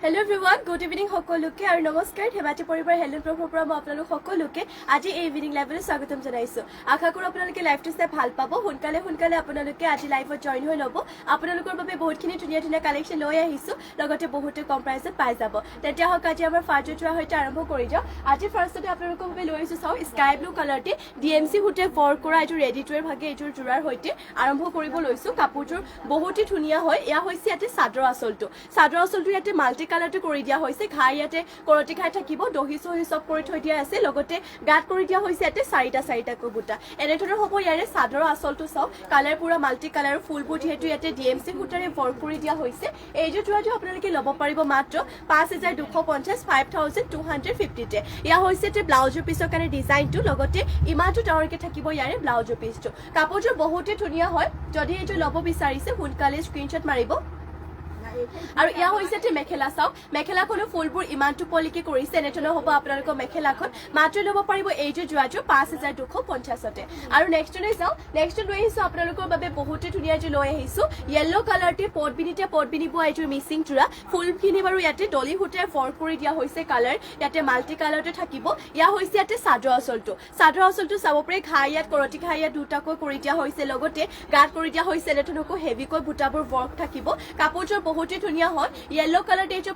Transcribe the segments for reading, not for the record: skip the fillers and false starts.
Hello everyone, good evening সকলোকে আৰু নমস্কাৰ হেমাটি পৰিবাৰ হেলেন প্ৰভুৰ পৰা মই আপোনালোক সকলোকে আজি এই ইভিনিং লাইভলৈ স্বাগতম জনাইছো আশা কৰো আপোনালোকে লাইভটো চাই ভাল পাব সোনকালে আপোনালোকে আজি লাইভত জয়েন হৈ ল'ব আপোনালোকৰ বাবে বহুতখিনি ধুনীয়া কালেকচন লৈ আহিছো লগতে বহুতে কম প্ৰাইসত পাই যাব তেতিয়া হক আজি আমাৰ ফাৰ্ষ্ট ট্ৰা হৈতে আৰম্ভ কৰি যাও আজি ফাৰ্ষ্টতে আপোনালোকৰ বাবে লৈ আহিছো চাও স্কাই ব্লু কালাৰটি ডিএমসি হুটে ফৰ কৰা এটো ৰেডি টুৰ ভাগে এটোৰ জোৰাৰ হৈতে আৰম্ভ কৰিব লৈছো কাপোৰটোৰ বহুতই ধুনীয়া হয় এয়া হৈছে ইয়াতে চাদৰ আসলটো ইয়াতে মাল্টি কালাৰটো কৰি দিয়া হৈছে ঘাই ইয়াতে কৰটি খাই থাকিব দহি সহি সব কৰি থৈ দিয়া আছে লগতে গাত কৰি দিয়া হৈছে ইয়াতে চাৰিটা বুটা এনেধৰণৰ হ'ব ইয়াৰে চাদৰ আসলটো চাও কালাৰ পুৰা মাল্টি কালাৰ ফুলবোৰ যেহেতু ইয়াতে ডিএমসি হুটাৰে ফৰ কৰি দিয়া হৈছে এই যে জোৰাটো আপোনালোকে ল'ব পাৰিব মাত্ৰ 5250 5250 তে ইয়া হৈছে তে ব্লাউজৰ পিছৰ কাৰণে ডিজাইনটো লগতে ইমানটো ডাঙৰকে থাকিব ইয়াৰে ব্লাউজৰ পিছটো কাপোৰটো বহুতে ধুনীয়া হয় যদি এইটো ল'ব বিচাৰিছে সোনকালে স্ক্ৰিনশ্বট মাৰিব আৰু ইয়া হৈছে তে মেখেলা চাও মেখেলাখনৰ ফুলবোৰ ইমানটো পলিকে কৰিছে এনেধৰণৰ হ'ব আপোনালোকৰ মেখেলাখন মাত্ৰ ল'ব পাৰিব এই যে জোৰাটো 5250 তে আৰু নেক্সট লৈ যাও নেক্সট লৈ আহিছো আপোনালোকৰ বাবে বহুতে ধুনীয়া যে লৈ আহিছো ইয়েলো কালাৰটি পটবিনিব এইটো মিসিং জোৰা ফুলখিনি বাৰু ইয়াতে ডলি হুটে ফৰ কৰি দিয়া হৈছে কালাৰ ইয়াতে মাল্টি কালাৰতে থাকিব ইয়া হৈছে ইয়াতে চাদৰ আসলটো চাব পাৰি ঘাই ইয়াত কৰটি ঘাই ইয়াত দুটাকৈ কৰি দিয়া হৈছে লগতে গাত কৰি দিয়া হৈছে এনেধৰণকৈ হেভিকৈ বুটাবোৰ ওয়াৰ্ক থাকিব কাপোৰটোৰ বহুতে ধুনীয়া হয় ইয়েলো কালাৰ এইটো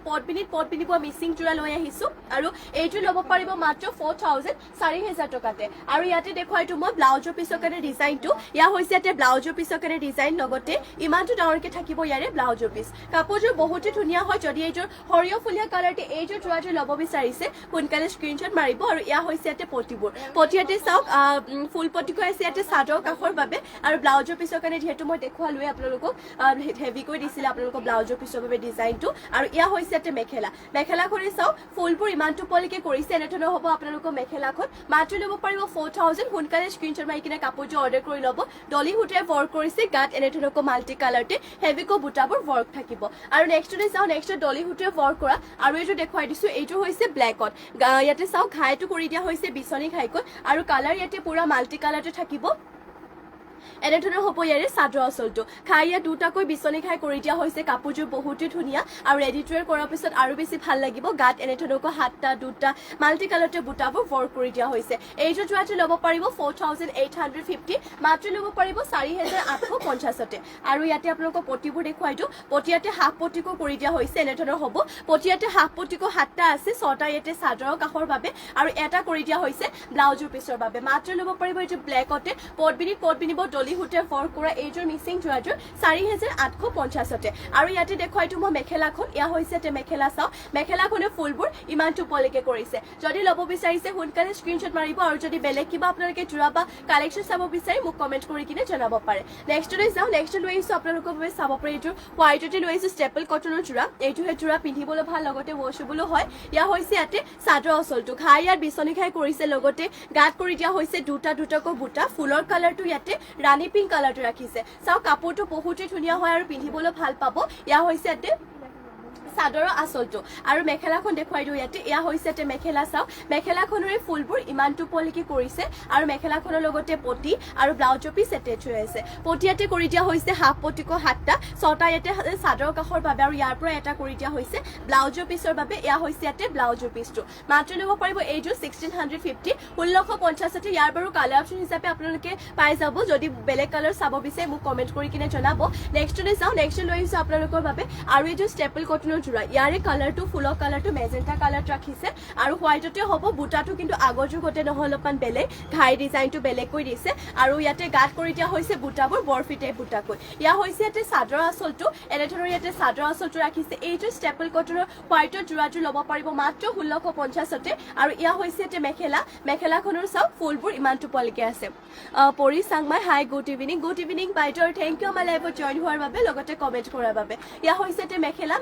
পটবিনিব মিসিং জোৰা লৈ আহিছো আৰু এইটো ল'ব পাৰিব মাত্ৰ 4000 টকাতে আৰু ইয়াতে দেখুৱাইটো মই ব্লাউজৰ পিছৰ কাৰণে ডিজাইনটো ইয়া হৈছে ইয়াতে ব্লাউজৰ পিছৰ কাৰণে ডিজাইন লগতে ইমানটো ডাঙৰকে থাকিব ইয়াৰে ব্লাউজৰ পিছ কাপোৰটো বহুতে ধুনীয়া হয় যদি এইটোৰ হৰিয় ফুলিয়া কালাৰটি এইটো জোৰাটো ল'ব বিচাৰিছে সোনকালে স্ক্ৰিনশ্বট মাৰিব আৰু ইয়া হৈছে ইয়াতে পটিয়াতে চাওক ফুল পটিকৈ আছে ইয়াতে চাদৰ কাষৰ বাবে আৰু ব্লাউজৰ পিছৰ কাৰণে যেহেতু মই দেখুৱালোৱে আপোনালোকক হেভিকৈ দিছিলে আপোনালোকক ব্লাউজৰ পিছৰ বাবে ডিজাইনটো আৰু ইয়া হৈছে ইয়াতে মেখেলাখনে চাওক ফুলবোৰ ইমানটো পলিকে কৰিছে এনেধৰণৰ হ'ব আপোনালোকৰ মেখেলাখন মাত্ৰ ল'ব পাৰিব 4000 সোনকালে স্ক্ৰিনশ্বট মাৰি কিনে কাপোৰটো অৰ্ডাৰ কৰি ল'ব ডলি হুটে ৱৰ্ক কৰিছে গাত এনেধৰণকৈ মাল্টি কালাৰতে হেভিকৈ বুটাবোৰ ৱৰ্ক থাকিব আৰু নেক্সটতে চাও নেক্সট ডলি হুটে ৱৰ্ক কৰা আৰু এইটো দেখুৱাই দিছো এইটো হৈছে ব্লেকত ইয়াতে চাওক ঘাইটো কৰি দিয়া হৈছে বিচনী ঘাইকৈ আৰু কালাৰ ইয়াতে পুৰা মাল্টি কালাৰতে থাকিব এনেধৰণৰ হ'ব ইয়াৰে চাদৰ আসলটো খাই ইয়াত দুটাকৈ বিচনী খাই কৰি দিয়া হৈছে কাপোৰযোৰ বহুতে ধুনীয়া আৰু ৰেডি টু ৱেৰ কৰাৰ পিছত আৰু বেছি ভাল লাগিব গাত এনেধৰণকৈ হাতটা দুটা মাল্টি কালাৰতে বুটাবোৰ ৱৰ্ক কৰি দিয়া হৈছে এইটো জোৰাটো ল'ব পাৰিব 4850 মাত্ৰ ল'ব পাৰিব 4850 তে আৰু ইয়াতে আপোনালোকক পটিবোৰ দেখুৱাই দিও পটিয়াতে হাফ পটিকো কৰি দিয়া হৈছে এনেধৰণৰ হ'ব পটিয়াতে হাফ পটিকো হাতটা আছে ছটা ইয়াতে চাদৰৰ কাষৰ বাবে আৰু এটা কৰি দিয়া হৈছে ব্লাউজৰ পিছৰ বাবে মাত্ৰ ল'ব পাৰিব এইটো ব্লেকতে পটবিনিব ডলি হুটে ফৰ কৰা এইটোৰ মিসিং জোৰাটো 4850 তে আৰু ইয়াতে দেখুৱাইটো মই মেখেলাখন ইয়া হৈছে তে মেখেলা চাও মেখেলাখনে ফুলবোৰ ইমানটো পলিকে কৰিছে যদি ল'ব বিচাৰিছে সোনকালে স্ক্ৰিনশ্বট মাৰিব আৰু যদি বেলেগ কিবা আপোনালোকে জোৰা বা কালেকচন চাব বিচাৰি মোক কমেন্ট কৰি কিনে জনাব পাৰে নেক্সট লৈ যাও নেক্সট লৈ আহিছো আপোনালোকৰ বাবে চাব পাৰি এইটো হোৱাইটতে লৈ আহিছো ষ্টেপল কটনৰ জোৰা এইটো হে জোৰা পিন্ধিবলৈ ভাল লগতে ওয়াশেবল হয় ইয়া হৈছে ইয়াতে চাদৰ আসলটো ঘাই ইয়াত বিচনী খাই কৰিছে লগতে গাত কৰি দিয়া হৈছে দুটাকৈ বুটা ফুলৰ কালাৰটো ইয়াতে ৰাণী পিংক কালাৰটো ৰাখিছে চাও কাপোৰটো বহুতে ধুনীয়া হয় আৰু পিন্ধিবলৈ ভাল পাব ইয়া হৈছে ইয়াতে চাদৰৰ আসলটো আৰু মেখেলাখন দেখুৱাই দিও ইয়াতে ইয়া হৈছে তে মেখেলা চাও মেখেলাখনৰে ফুলবোৰ ইমানটো পলিকে কৰিছে আৰু মেখেলাখনৰ লগতে পটি আৰু ব্লাউজৰ পিছ এটেচ হৈ আছে পটিয়াতে কৰি দিয়া হৈছে হাফ পটিকো হাতটা ছটা ইয়াতে চাদৰৰ কাষৰ বাবে আৰু ইয়াৰ পৰা এটা কৰি দিয়া হৈছে ব্লাউজৰ পিছৰ বাবে ইয়া হৈছে ইয়াতে ব্লাউজৰ পিছটো মাত্ৰ ল'ব পাৰিব এইটো 1650 1650 তে ইয়াৰ বাৰু কালাৰ অপচন হিচাপে আপোনালোকে পাই যাব যদি বেলেগ কালাৰ চাব বিচাৰে মোক কমেন্ট কৰি কিনে জনাব নেক্সটলৈ যাও নেক্সট লৈ আহিছো আপোনালোকৰ বাবে আৰু এইটো ষ্টেপল কটনৰ জোৰা ইয়াৰে কালাৰটো ফুলৰ কালাৰটো মেজেন্টা কালাৰত ৰাখিছে আৰু হোৱাইটতে হ'ব বুটাটো কিন্তু আগৰ যুগতে নহল অকমান বেলেগ ঘাই ডিজাইনটো বেলেগ কৰি দিছে আৰু ইয়াতে গাত কৰি দিয়া হৈছে বুটাবোৰ বৰফিটে বুটাকৈ ইয়া হৈছে ইয়াতে চাদৰ আসলটো এনেধৰণৰ ইয়াতে চাদৰ আসলটো ৰাখিছে এইটো ষ্টেপল কটনৰ হোৱাইটৰ জোৰাটো ল'ব পাৰিব মাত্ৰ 1650 তে আৰু ইয়া হৈছে ইয়াতে মেখেলাখনৰ চাওক ফুলবোৰ ইমানটো পলিকে আছে পৰি চাংমাই হাই গুড ইভিনিং বাইদেউ থেংক ইউ আমাৰ লাইভত জয়েন হোৱাৰ বাবে লগতে কমেন্ট কৰাৰ বাবে ইয়া হৈছে ইয়াতে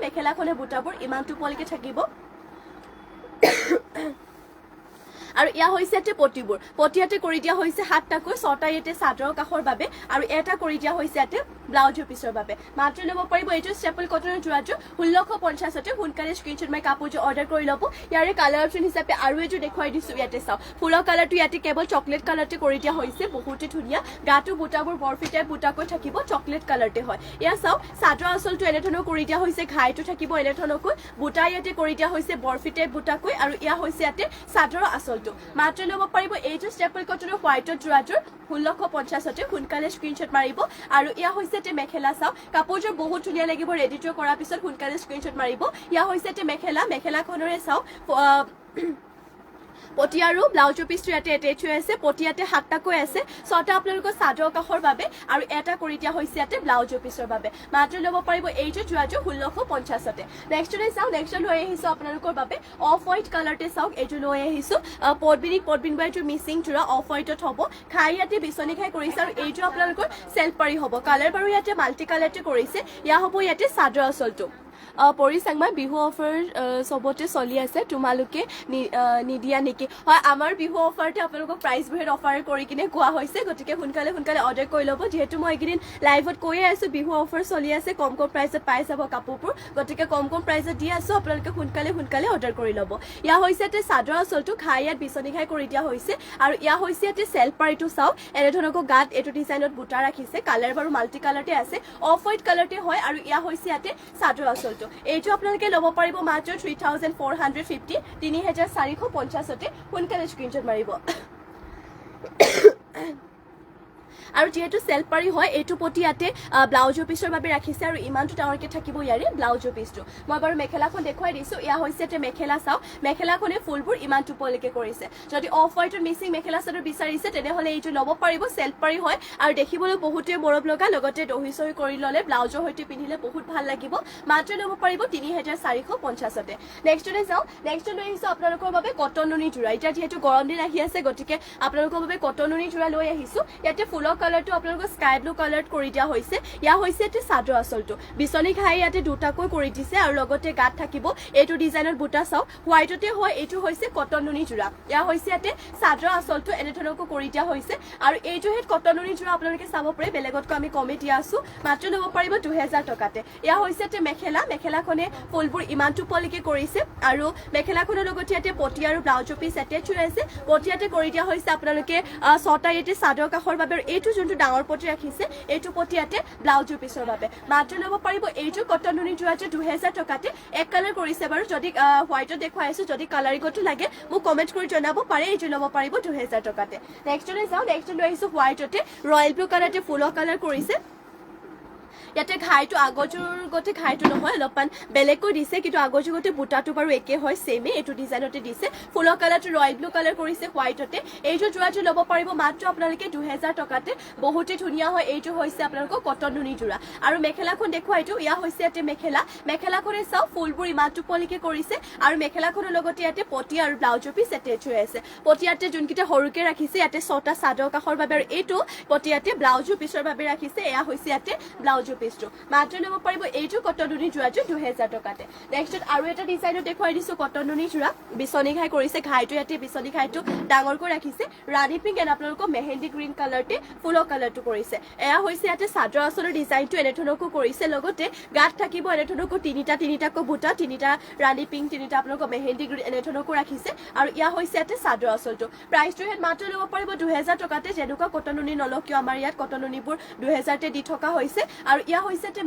মেখেলাখনে বুটাবোৰ ইমানটো পলিকে থাকিব আৰু ইয়া হৈছে ইয়াতে পটিবোৰ পটিয়াতে কৰি দিয়া হৈছে 7টাকৈ 6টা ইয়াতে চাদৰৰ কাষৰ বাবে আৰু এটা কৰি দিয়া হৈছে ইয়াতে ব্লাউজৰ পিছৰ বাবে মাত্ৰ ল'ব পাৰিব এইটো ষ্টেপল কটনৰ যোৰাটো 1650তে সোনকালে স্ক্ৰীনশ্বট মাৰি কাপোৰটো অৰ্ডাৰ কৰি ল'ব ইয়াৰে কালাৰ অপশ্যন হিচাপে আৰু এযোৰ দেখুৱাই দিছো ইয়াতে চাও ফুলৰ কালাৰটো ইয়াতে কেৱল চকলেট কালাৰতে কৰি দিয়া হৈছে বহুতে ধুনীয়া গাটো বুটাবোৰ বৰফি টাইপ বুটাকৈ থাকিব চকলেট কালাৰতে হয় ইয়া চাও চাদৰ আঁচলটো এনে ধৰণৰ কৰি দিয়া হৈছে ঘাইটো থাকিব এনে ধৰণকৈ বুটা ইয়াতে কৰি দিয়া হৈছে বৰফি টাইপ বুটাকৈ আৰু ইয়া হৈছে ইয়াতে চাদৰৰ আঁচলটো মাত্ৰ ল'ব পাৰিব এইটো ষ্টেপল কটনৰ হোৱাইটৰ যোৰাটোৰ 1650তে সোনকালে স্ক্ৰীনশ্বট মাৰিব আৰু ইয়া হৈছে তে মেখেলা চাও কাপোৰযোৰ বহুত ধুনীয়া লাগিব ৰেডি টু কৰাৰ পিছত সোনকালে স্ক্ৰীনশ্বট মাৰিব ইয়া হৈছে তে মেখেলাখনৰে চাও পটিয়া আৰু ব্লাউজৰ পিছটো ইয়াতে এটেচ হৈ আছে পটিয়াতে 7টাকৈ আছে 6টা আপোনালোকৰ চাদৰ কাষৰ বাবে আৰু এটা কৰি দিয়া হৈছে ইয়াতে ব্লাউজৰ পিছৰ বাবে মাত্ৰ ল'ব পাৰিব এইটো যোৰাটো 1650তে নেক্সটতে চাও নেক্সট লৈ আহিছো আপোনালোকৰ বাবে অফ হোৱাইট কালাৰতে চাওক এইটো লৈ আহিছো পটবিন বাইটো মিচিং যোৰা অফ হোৱাইটত হ'ব খাই ইয়াতে বিচনি খাই কৰিছে আৰু এইটো আপোনালোকৰ চেল্ফ পাৰি হ'ব কালাৰ বাৰু ইয়াতে মাল্টি কালাৰতে কৰিছে ইয়া হ'ব ইয়াতে চাদৰ আঁচলটো পৰিচাংমা বিহু অফাৰ সবতে চলি আছে তোমালোকে নিদিয়া নেকি হয় আমাৰ বিহু অফাৰতে আপোনালোকক প্ৰাইজ বিহেড অফাৰ কৰি কিনে কোৱা হৈছে গতিকে সোনকালে অৰ্ডাৰ কৰি ল'ব যিহেতু মই এইকেইদিন লাইভত কৈয়ে আছো বিহু অফাৰ চলি আছে কম প্ৰাইজত পাই যাব কাপোৰবোৰ গতিকে কম প্ৰাইজত দি আছো আপোনালোকে সোনকালে অৰ্ডাৰ কৰি ল'ব ইয়া হৈছে ইয়াতে চাদৰ আঁচলটো খাই ইয়াত বিচনি খাই কৰি দিয়া হৈছে আৰু ইয়া হৈছে ইয়াতে চেল্ফ পাৰিটো চাও এনে ধৰণকৈ গাত এইটো ডিজাইনত বুটা ৰাখিছে কালাৰ বাৰু মাল্টি কালাৰতে আছে অফ হোৱাইট কালাৰতে হয় আৰু ইয়া হৈছে ইয়াতে চাদৰ আঁচলটো এইটো আপোনালোকে ল'ব পাৰিব মাত্ৰ 3450 3450তে সোনকালে স্ক্ৰীনশ্বট মাৰিব আৰু যেহেতু সেলফ পাৰি হয় এইটো পটি ইয়াতে ব্লাউজৰ পিছৰ বাবে ৰাখিছে আৰু ইমানটো ডাঙৰকে থাকিব ইয়াৰে ব্লাউজৰ পিছটো মই বাৰু মেখেলাখন দেখুৱাই দিছো ইয়া হৈছে তে মেখেলা চাও মেখেলাখনে ফুলবোৰ ইমানটো পলিকে কৰিছে যদি অফ হোৱাইটৰ মিচিং মেখেলা চাদৰ বিচাৰিছে তেনেহলে এইটো ল'ব পাৰিব সেলফ পাৰি হয় আৰু দেখিবলৈ বহুতে মৰম লগা লগতে দহি চহি কৰি ল'লে ব্লাউজৰ সৈতে পিন্ধিলে বহুত ভাল লাগিব মাত্ৰ ল'ব পাৰিব 3450তে নেক্সটতে যাও নেক্সট লৈ আহিছো আপোনালোকৰ বাবে কটন নুনি যোৰা এতিয়া যেহেতু গৰম দিন আহি আছে গতিকে আপোনালোকৰ বাবে কটন নুনি যোৰা লৈ আহিছো ইয়াতে ফুলৰ কালাৰটো আপোনালোকৰ স্কাই ব্লু কালাৰত কৰি দিয়া হৈছে ইয়া হৈছে এতে চাদৰ আঁচলটো বিচনি খাই ইয়াতে দুটাকৈ কৰি দিছে আৰু লগতে গাত থাকিব এইটো ডিজাইনত বুটা চাও হোৱাইটতে হয় এইটো হৈছে কটন নুনি যোৰা ইয়া হৈছে ইয়াতে চাদৰ আঁচলটো এনে ধৰণকৈ কৰি দিয়া হৈছে আৰু এইটো হেড কটন নুনি যোৰা আপোনালোকে চাব পাৰে বেলেগতকৈ আমি কমে দিয়া আছো মাত্ৰ ল'ব পাৰিব 2000 টকাতে ইয়া হৈছে এতে মেখেলাখনে ফুলবোৰ ইমানটো পলিকে কৰিছে আৰু মেখেলাখনৰ লগতে ইয়াতে পটি আৰু ব্লাউজৰ পিছ এটেচ হৈ আছে পটিয়াতে কৰি দিয়া হৈছে আপোনালোকে 6টা ইয়াতে চাদৰ কাষৰ বাবে এইটো যোনটো ডাঙৰ পটি ৰাখিছে এইটো পটিয়াতে ব্লাউজৰ পিছৰ বাবে মাত্ৰ ল'ব পাৰিব এইটো কটন নুনি যোৰাটো 2000 টকাতে এক কালাৰ কৰিছে বাৰু যদি হোৱাইটত দেখুৱাইছো যদি কালাৰিংটো লাগে মোক কমেন্ট কৰি জনাব পাৰে এইটো ল'ব পাৰিব 2000 টকাতে নেক্সটলৈ যাও নেক্সট লৈ আহিছো হোৱাইটতে ৰয়েল ব্লু কালাৰতে ফুলৰ কালাৰ কৰিছে ইয়াতে ঘাইটো আগৰযোৰ গতে ঘাইটো নহয় অলপমান বেলেগকৈ দিছে কিন্তু আগৰযোৰ গতে বুটাটো বাৰু একে হয় সেমে এইটো ডিজাইনতে দিছে ফুলৰ কালাৰটো ৰয়েল ব্লু কালাৰ কৰিছে হোৱাইটতে এইটো যোৰাটো ল'ব পাৰিব মাত্ৰ আপোনালোকে 2000 টকাতে বহুতে ধুনীয়া হয় এইটো হৈছে আপোনালোকৰ কটন নুনি যোৰা আৰু মেখেলাখন দেখুৱাইটো ইয়া হৈছে ইয়াতে মেখেলাখনে চাও ফুলবোৰ ইমানটো পলিকে কৰিছে আৰু মেখেলাখনৰ লগতে ইয়াতে পটি আৰু ব্লাউজৰ পিছ এটেচ হৈ আছে পটিয়াতে যোনকিটা সৰুকে ৰাখিছে ইয়াতে 6টা চাদৰ কাষৰ বাবে আৰু এইটো পটিয়াতে ব্লাউজৰ পিছৰ বাবে ৰাখিছে এয়া হৈছে ইয়াতে ব্লাউজৰ পিছটো মাত্ৰ ল'ব পাৰিব এইটো কটন নুনি যোৰাটো 2000 টকাতে নেক্সট আৰু এটা ডিজাইনত দেখুৱাই দিছো কটন নুনি যোৰা বিচনি ঘাই কৰিছে ঘাইটো ইয়াতে বিচনি ঘাইটো ডাঙৰকৈ ৰাখিছে ৰাণী পিংক এণ্ড আপোনালোকৰ মেহেন্দি গ্ৰীণ কালাৰতে ফুলৰ কালাৰটো কৰিছে এয়া হৈছে ইয়াতে চাদৰ আঁচলৰ ডিজাইনটো এনে ধৰণকৈ কৰিছে লগতে গাত থাকিব এনে ধৰণকৈ তিনিটাকৈ বুটা তিনিটা ৰাণী পিংক তিনিটা আপোনালোকৰ মেহেন্দি গ্ৰীণ এনে ধৰণকৈ ৰাখিছে আৰু ইয়া হৈছে ইয়াতে চাদৰ আঁচলটো প্ৰাইচটো হেড মাত্ৰ ল'ব পাৰিব 2000 টকাতে যেনেকুৱা কটন নুনি নলও কিয় আমাৰ ইয়াত কটন নুনিবোৰ 2000তে দি থকা হৈছে আৰু ইয়া হৈছে তে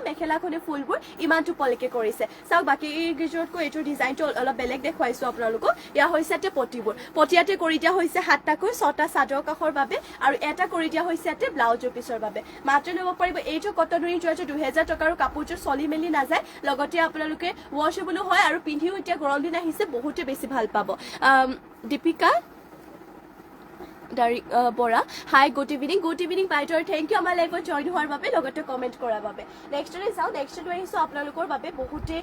মেখেলাখনে ফুলবোৰ ইমানটো পলিকে কৰিছে চাওক বাকি গিজৰতকৈ এইটো ডিজাইনটো অলপ বেলেগ দেখুৱাইছো আপোনালোকক ইয়া হৈছে তে পটিয়াতে কৰি দিয়া হৈছে 7টাকৈ 6টা চাদৰ কাষৰ বাবে আৰু এটা কৰি দিয়া হৈছে ইয়াতে ব্লাউজৰ পিছৰ বাবে মাত্ৰ ল'ব পাৰিব এইটো কটন নুনি যোৰাটো 2000 টকাৰ কাপোৰযোৰ চলি মেলি নাযায় লগতে আপোনালোকে ৱাশেবলো হয় আৰু পিন্ধিও এতিয়া গৰম দিন আহিছে বহুতে বেছি ভাল পাব Deepika Bora hi good evening বাইদেউ থেংক ইউ আমাৰ লাইভত জইন হোৱাৰ বাবে লগতে কমেণ্ট কৰাৰ বাবে নেক্সটলৈ যাওঁ নেক্সট লৈ আহিছো আপোনালোকৰ বাবে বহুতে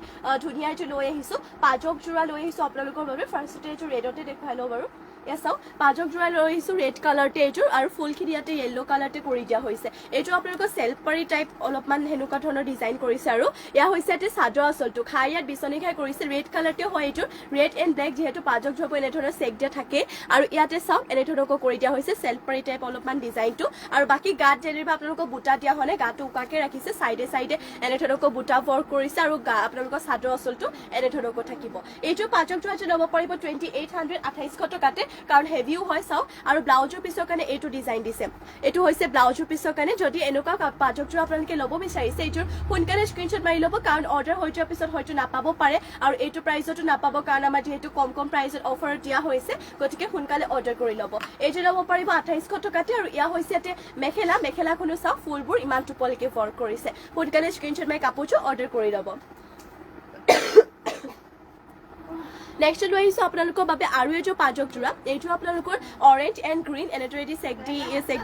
ধুনীয়া এইটো লৈ আহিছো পাজক যোৰা লৈ আহিছো আপোনালোকৰ বাবে ফাৰ্ষ্টতে এইটো ৰেডতে দেখুৱাই লওঁ বাৰু এয়া চাওক পাজক যোৰা লৈ আহিছোঁ ৰেড কালাৰতে এইযোৰ আৰু ফুলখিনি ইয়াতে য়েল্লো কালাৰতে কৰি দিয়া হৈছে এইটো আপোনালোকৰ চেল্ফ পাৰি টাইপ অলপমান সেনেকুৱা ধৰণৰ ডিজাইন কৰিছে আৰু এয়া হৈছে ইয়াতে চাদৰ আঁচলটো খাই ইয়াত বিচনী খাই কৰিছে ৰেড কালাৰতে হয় এইযোৰ ৰেড এণ্ড ব্লেক যিহেতু পাজক যোৰাব এনেধৰণৰ চেক দিয়া থাকে আৰু ইয়াতে চাওক এনেধৰণকৈ কৰি দিয়া হৈছে চেল্ফ পাৰি টাইপ অলপমান ডিজাইনটো আৰু বাকী গাত যেনিবা আপোনালোকক বুটা দিয়া হ'লে গাটো উকাকে ৰাখিছে চাইডে চাইডে এনেধৰণকৈ বুটা ৱৰ্ক কৰিছে আৰু আপোনালোকৰ চাদৰ আঁচলটো এনেধৰণকৈ থাকিব এইটো পাজক যোৰা ল'ব পাৰিব 2800 2800 টকাতে কাৰণ হেভিও হয় চাওক আৰু ব্লাউজৰ পিছৰ কাৰণে এইটো ডিজাইন দিছে এইটো হৈছে ব্লাউজৰ পিছৰ কাৰণে যদি এনেকুৱা পাজক যোৰা আপোনালোকে ল'ব বিচাৰিছে এইটোৰ সোনকালে স্ক্ৰীনশ্বট মাৰি ল'ব কাৰণ অৰ্ডাৰ হৈ যোৱাৰ পিছত হয়তো নাপাব পাৰে আৰু এইটো প্ৰাইচতো নাপাব কাৰণ আমাৰ যিহেতু কম প্ৰাইচত অফাৰত দিয়া হৈছে গতিকে সোনকালে অৰ্ডাৰ কৰি ল'ব এইটো ল'ব পাৰিব 2800 টকাতে আৰু ইয়া হৈছে ইয়াতে মেখেলাখনো চাওক ফুলবোৰ ইমান টোপলৈকে ৱৰ্ক কৰিছে সোনকালে স্ক্ৰীনশ্বট মাৰি কাপোৰটো অৰ্ডাৰ কৰি ল'ব নেক্সট লৈ আহিছোঁ আপোনালোকৰ বাবে আৰু এযোৰ পাজক যোৰা এইটো আপোনালোকৰ অৰেঞ্জ এণ্ড গ্ৰীণ এনেদৰেদি চেক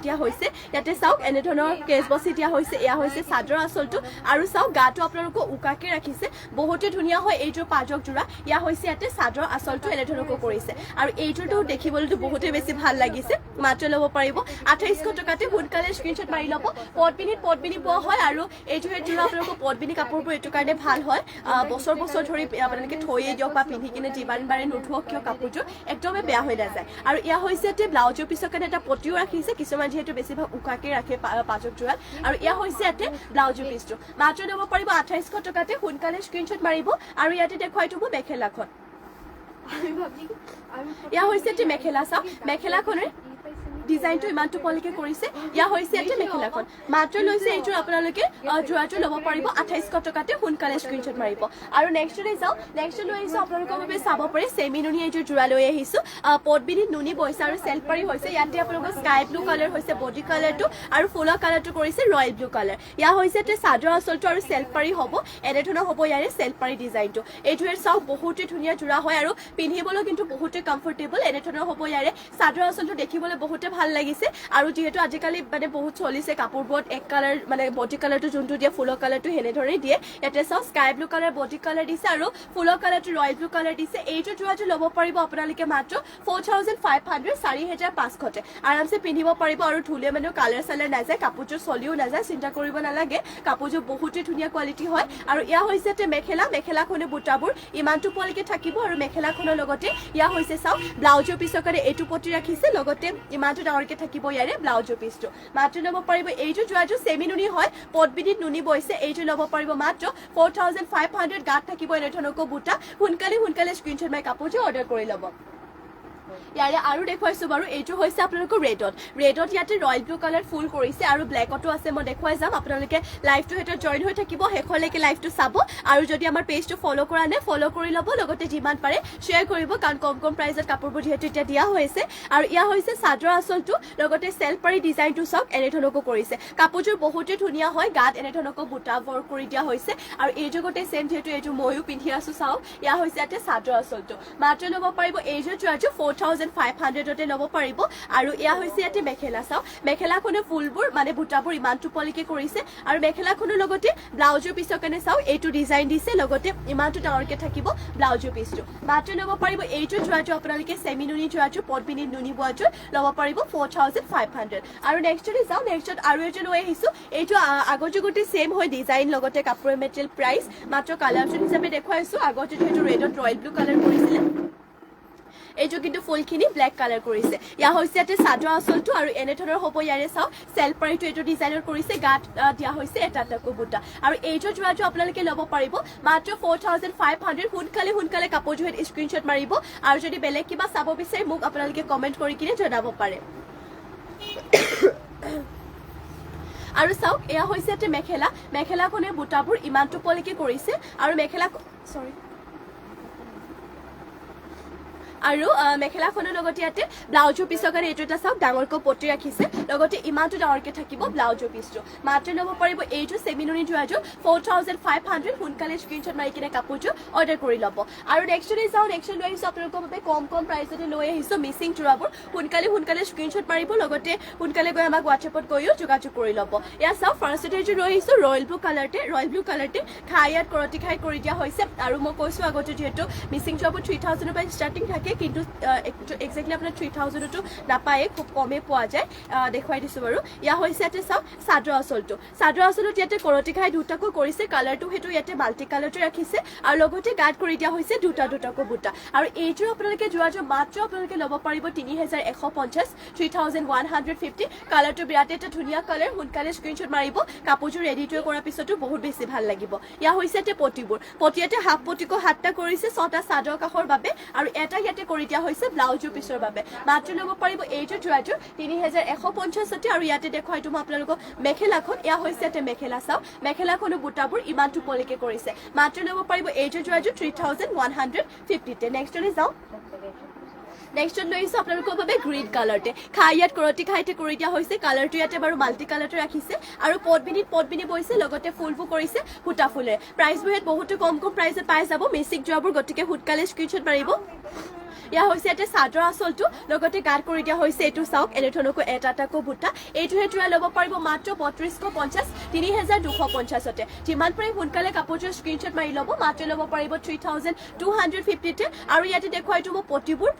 দিয়া হৈছে ইয়াতে চাওক এনেধৰণৰ কেচ বচি দিয়া হৈছে এয়া হৈছে চাদৰ আঁচলটো আৰু চাওক গাটো আপোনালোকক উকাকে ৰাখিছে বহুতে ধুনীয়া হয় এইযোৰ পাজক যোৰা ইয়া হৈছে ইয়াতে চাদৰ আঁচলটো এনেধৰণকৈ কৰিছে আৰু এইযোৰটো দেখিবলৈতো বহুতে বেছি ভাল লাগিছে মাত্ৰ ল'ব পাৰিব 2800 টকাতে সোনকালে স্ক্ৰীনশ্বট মাৰি ল'ব পটবিনিত পোৱা হয় আৰু এইযোৰ যোৰা আপোনালোকৰ পটবিনি কাপোৰবোৰ এইটো কাৰণে ভাল হয় বছৰ ধৰি আপোনালোকে থৈয়ে দিয়ক বা পিন্ধি কিনে যিমান বাৰে নুধুৱক কিয় কাপোৰযোৰ একদমেই বেয়া হৈ নাযায় আৰু ইয়া হৈছে ইয়াতে ব্লাউজৰ পিছৰ কাৰণে এটা পটিও ৰাখিছে কিছুমান যিহেতু বেছিভাগ উকাকে ৰাখে পাজক যোৰাত আৰু ইয়া হৈছে ইয়াতে ব্লাউজৰ পিছটো মাত্ৰ ল'ব পাৰিব 2800 টকাতে সোনকালে স্ক্ৰীনশ্বট মাৰিব আৰু ইয়াতে দেখুৱাই থ'ব মেখেলাখন ইয়া হৈছে ইয়াতে মেখেলা চাওক মেখেলাখনে ডিজাইনটো ইমান টোপলৈকে কৰিছে ইয়া হৈছে ইয়াতে মেখেলাখন মাত্ৰ লৈছে এইযোৰ আপোনালোকে যোৰাটো ল'ব পাৰিব 2800 টকাতে সোনকালে স্ক্ৰীনশ্বট মাৰিব আৰু নেক্সট লৈ যাওঁ নেক্সট লৈ আহিছোঁ আপোনালোকৰ বাবে চাব পাৰে চেমি নুনি এইযোৰ যোৰা লৈ আহিছোঁ পটবিনিত নুনি বৈছে আৰু চেল্ফ পাৰি হৈছে ইয়াতে আপোনালোকৰ স্কাই ব্লু কালাৰ হৈছে বডি কালাৰটো আৰু ফুলৰ কালাৰটো কৰিছে ৰয়েল ব্লু কালাৰ ইয়া হৈছে ইয়াতে চাদৰ আঁচলটো আৰু চেল্ফ পাৰি হ'ব এনেধৰণৰ হ'ব ইয়াৰে চেল্ফ পাৰি ডিজাইনটো এইটোৱে চাওক বহুতে ধুনীয়া যোৰা হয় আৰু পিন্ধিবলৈ কিন্তু বহুতে কমফৰ্টেবল এনেধৰণৰ হ'ব ইয়াৰে চাদৰ আঁচলটো দেখিবলৈ বহুতে ভাল লাগিছে আৰু যেহেতু আজিকালি মানে বহুত চলিছে কাপোৰবোৰত এক কালাৰ মানে বডি কালাৰটো যোনটো দিয়ে ফুলৰ কালাৰটো সেনেধৰণে দিয়ে ইয়াতে চাওক sky blue colour body colour দিছে আৰু ফুলৰ কালাৰটো ৰয়েল ব্লু কালাৰ দিছে এইটো যোৰাটো ল'ব পাৰিব আপোনালোকে মাত্ৰ 4500 4500তে আৰামছে পিন্ধিব পাৰিব আৰু ধুলে মানে কালাৰ চালাৰ নাযায় কাপোৰযোৰ চলিও নাযায় চিন্তা কৰিব নালাগে কাপোৰযোৰ বহুতে ধুনীয়া কোৱালিটি হয় আৰু ইয়া হৈছে ইয়াতে মেখেলাখনে বুটাবোৰ ইমান টোপলৈকে থাকিব আৰু মেখেলাখনৰ লগতে ইয়া হৈছে চাওক ব্লাউজৰ পিছৰ কাৰণে এইটো পটি ৰাখিছে লগতে ইমানটো ডাঙৰকে থাকিব ইয়াৰে ব্লাউজৰ পিছটো মাত্ৰ ল'ব পাৰিব এইযোৰ যোৰাযোৰ চেমি নুনি হয় পটবিনিত নুনি বৈছে এইযোৰ ল'ব পাৰিব মাত্ৰ 4500 গাত থাকিব এনেধৰণকৈ বুটা সোনকালে স্ক্ৰীনশ্বট মাৰি কাপোৰযোৰ অৰ্ডাৰ কৰি ল'ব ইয়াৰে আৰু দেখুৱাইছোঁ বাৰু এইটো হৈছে আপোনালোকৰ ৰেডত ইয়াতে ৰয়েল ব্লু কালাৰ ফুল কৰিছে আৰু ব্লেকতো আছে মই দেখুৱাই যাম আপোনালোকে লাইভটো সেইটো জইন হৈ থাকিব শেষলৈকে লাইভটো চাব আৰু যদি আমাৰ পেজটো ফ'ল' কৰা নাই ফ'ল' কৰি ল'ব লগতে যিমান পাৰে শ্বেয়াৰ কৰিব কাৰণ কম প্ৰাইজত কাপোৰবোৰ যিহেতু এতিয়া দিয়া হৈছে আৰু ইয়া হৈছে চাদৰ আঁচলটো লগতে চেল্ফ পাৰি ডিজাইনটো চাওক এনেধৰণকৈ কৰিছে কাপোৰযোৰ বহুতে ধুনীয়া হয় গাত এনেধৰণকৈ বুটা ৱৰ্ক কৰি দিয়া হৈছে আৰু এইযোৰ গোটেই চেম যিহেতু এইযোৰ ময়ো পিন্ধি আছোঁ চাওক ইয়া হৈছে ইয়াতে চাদৰ আঁচলটো মাত্ৰ ল'ব পাৰিব এইযোৰ যোৰাযোৰ 4500তে ল'ব পাৰিব আৰু এয়া হৈছে ইয়াতে মেখেলা চাওক মেখেলাখনে ফুলবোৰ মানে বুটাবোৰ ইমান টোপলিকে কৰিছে আৰু মেখেলাখনৰ লগতে ব্লাউজৰ পিছৰ কাৰণে চাওক এইটো ডিজাইন দিছে লগতে ইমানটো ডাঙৰকে থাকিব ব্লাউজৰ পিছটো মাত্ৰ ল'ব পাৰিব এইটো যোৰাযোৰ আপোনালোকে চেমি নুনি যোৰাযোৰ পটবিনিত নুনি বোৱাযোৰ ল'ব পাৰিব 4500 আৰু নেক্সটলৈ যাওঁ নেক্সটত আৰু এযোৰ লৈ আহিছোঁ এইটো আগৰযোৰ গোটেই চেম হয় ডিজাইন লগতে কাপোৰৰ মেটেৰিয়েল প্ৰাইচ মাত্ৰ কালাৰ অপশ্যন হিচাপে দেখুৱাইছোঁ আগতে যিহেতু ৰেডত ৰয়েল ব্লু কালাৰ কৰিছিলে এইযোৰ কিন্তু ফুলখিনি ব্লেক কালাৰ কৰিছে ইয়া হৈছে ইয়াতে চাদৰ আঁচলটো আৰু এনেধৰণৰ হ'ব ইয়াৰে চাওক চেল্ফ পাৰিটো এইটো ডিজাইনৰ কৰিছে গাত দিয়া হৈছে এটা বুটা আৰু এইযোৰ যোৰাযোৰ আপোনালোকে ল'ব পাৰিব মাত্ৰ 4500 সোনকালে কাপোৰযোৰ স্ক্ৰীনশ্বট মাৰিব আৰু যদি বেলেগ কিবা চাব বিচাৰে মোক আপোনালোকে কমেণ্ট কৰি কিনে জনাব পাৰে আৰু চাওক এয়া হৈছে ইয়াতে মেখেলাখনে বুটাবোৰ ইমান টোপলিকে কৰিছে আৰু আৰু মেখেলাখনৰ লগতে ইয়াতে ব্লাউজৰ পিছৰ কাৰণে এইটো এটা চাওক ডাঙৰকৈ পটি ৰাখিছে লগতে ইমানটো ডাঙৰকে থাকিব ব্লাউজৰ পিছটো মাত্ৰ ল'ব পাৰিব এইটো চেমি নুনি যোৰাযোৰ 4500 সোনকালে স্ক্ৰীনশ্বট মাৰি কিনে কাপোৰযোৰ অৰ্ডাৰ কৰি ল'ব আৰু নেক্সটলৈ যাওঁ নেক্সট লৈ আহিছোঁ আপোনালোকৰ বাবে কম প্ৰাইচতে লৈ আহিছোঁ মিচিং যোৰাবোৰ সোনকালে স্ক্ৰীনশ্বট মাৰিব লগতে সোনকালে গৈ আমাক হোৱাটছএপত গৈও যোগাযোগ কৰি ল'ব এয়া চাওক ফাৰ্ষ্টতে এইযোৰ লৈ আহিছোঁ ৰয়েল ব্লু কালাৰতে খাই ইয়াত কৰতি খাই কৰি দিয়া হৈছে আৰু মই কৈছোঁ আগতে যিহেতু মিচিং যোৰাবোৰ 3000ৰ পৰা ষ্টাৰ্টিং থাকে থাকে কিন্তু এক্সেক্টলি আপোনাৰ 3000তো নাপায়ে খুব কমে পোৱা যায় দেখুৱাই দিছো বাৰু ইয়া হৈছে ইয়াতে চাওক চাদৰ আঁচলত ইয়াতে কৰতি খাই দুটাকৈ কৰিছে কালাৰটো হেতু ইয়াতে মাল্টি কালাৰটো ৰাখিছে আৰু লগতে গাৰ্ড কৰি দিয়া হৈছে দুটাকৈ বুটা আৰু এইটো আপোনালোকে যোৱা মাত্ৰ আপোনালোকে ল'ব পাৰিব 3150 3150 কালাৰটো বিৰাট এটা ধুনীয়া কালাৰ সোনকালে স্ক্ৰীনশ্বট মাৰিব কাপোৰযোৰ ৰেডি টু কৰাৰ পিছতো বহুত বেছি ভাল লাগিব ইয়া হৈছে ইয়াতে পটিয়াতে হাফ পটিকো 7টা কৰিছে 6টা চাদৰ কাষৰ বাবে আৰু এটা ইয়াতে কৰি দিয়া হৈছে ব্লাউজৰ পিছৰ বাবে মাত্ৰ ল'ব পাৰিব এইটো যোৱাটো 3150 আৰু ইয়াতে দেখুৱাইটো মই আপোনালোকক মেখেলাখন ইয়া হৈছে ইয়াতে মেখেলা চাও মেখেলাখনো বুটাবোৰ ইমানটো পলিকে কৰিছে মাত্ৰ ল'ব পাৰিব এইটো যোৱাটো 3150 তে নেক্সটলৈ যাও নেক্সট লৈ আহিছো আপোনালোকৰ বাবে গ্ৰীণ কালাৰতে খাই ইয়াত কৰতি খাইতে কৰি দিয়া হৈছে কালাৰটো ইয়াতে বাৰু মাল্টি কালাৰটো ৰাখিছে আৰু পটবিনি বৈছে লগতে ফুলবোৰ কৰিছে সূতা ফুলে প্ৰাইচবোৰ ইয়াত বহুতো কম প্ৰাইচত পাই যাব মেচিক যোৱাবোৰ গতিকে সোনকালে স্ক্ৰীনশ্বট মাৰিব ইয়া হৈছে ইয়াতে চাদৰ আঁচলটো লগতে গাৰ্ড কৰি দিয়া হৈছে এইটো চাওক এনেধৰণকৈ এটাকো বুটা এইটো হেতুৱা ল'ব পাৰিব মাত্ৰ 3250 3250 তে যিমান পাৰে সোনকালে কাপোৰযোৰ স্ক্ৰীনশ্বট মাৰি ল'ব মাত্ৰ ল'ব পাৰিব 3250 তে আৰু ইয়াতে দেখুৱাইটো মই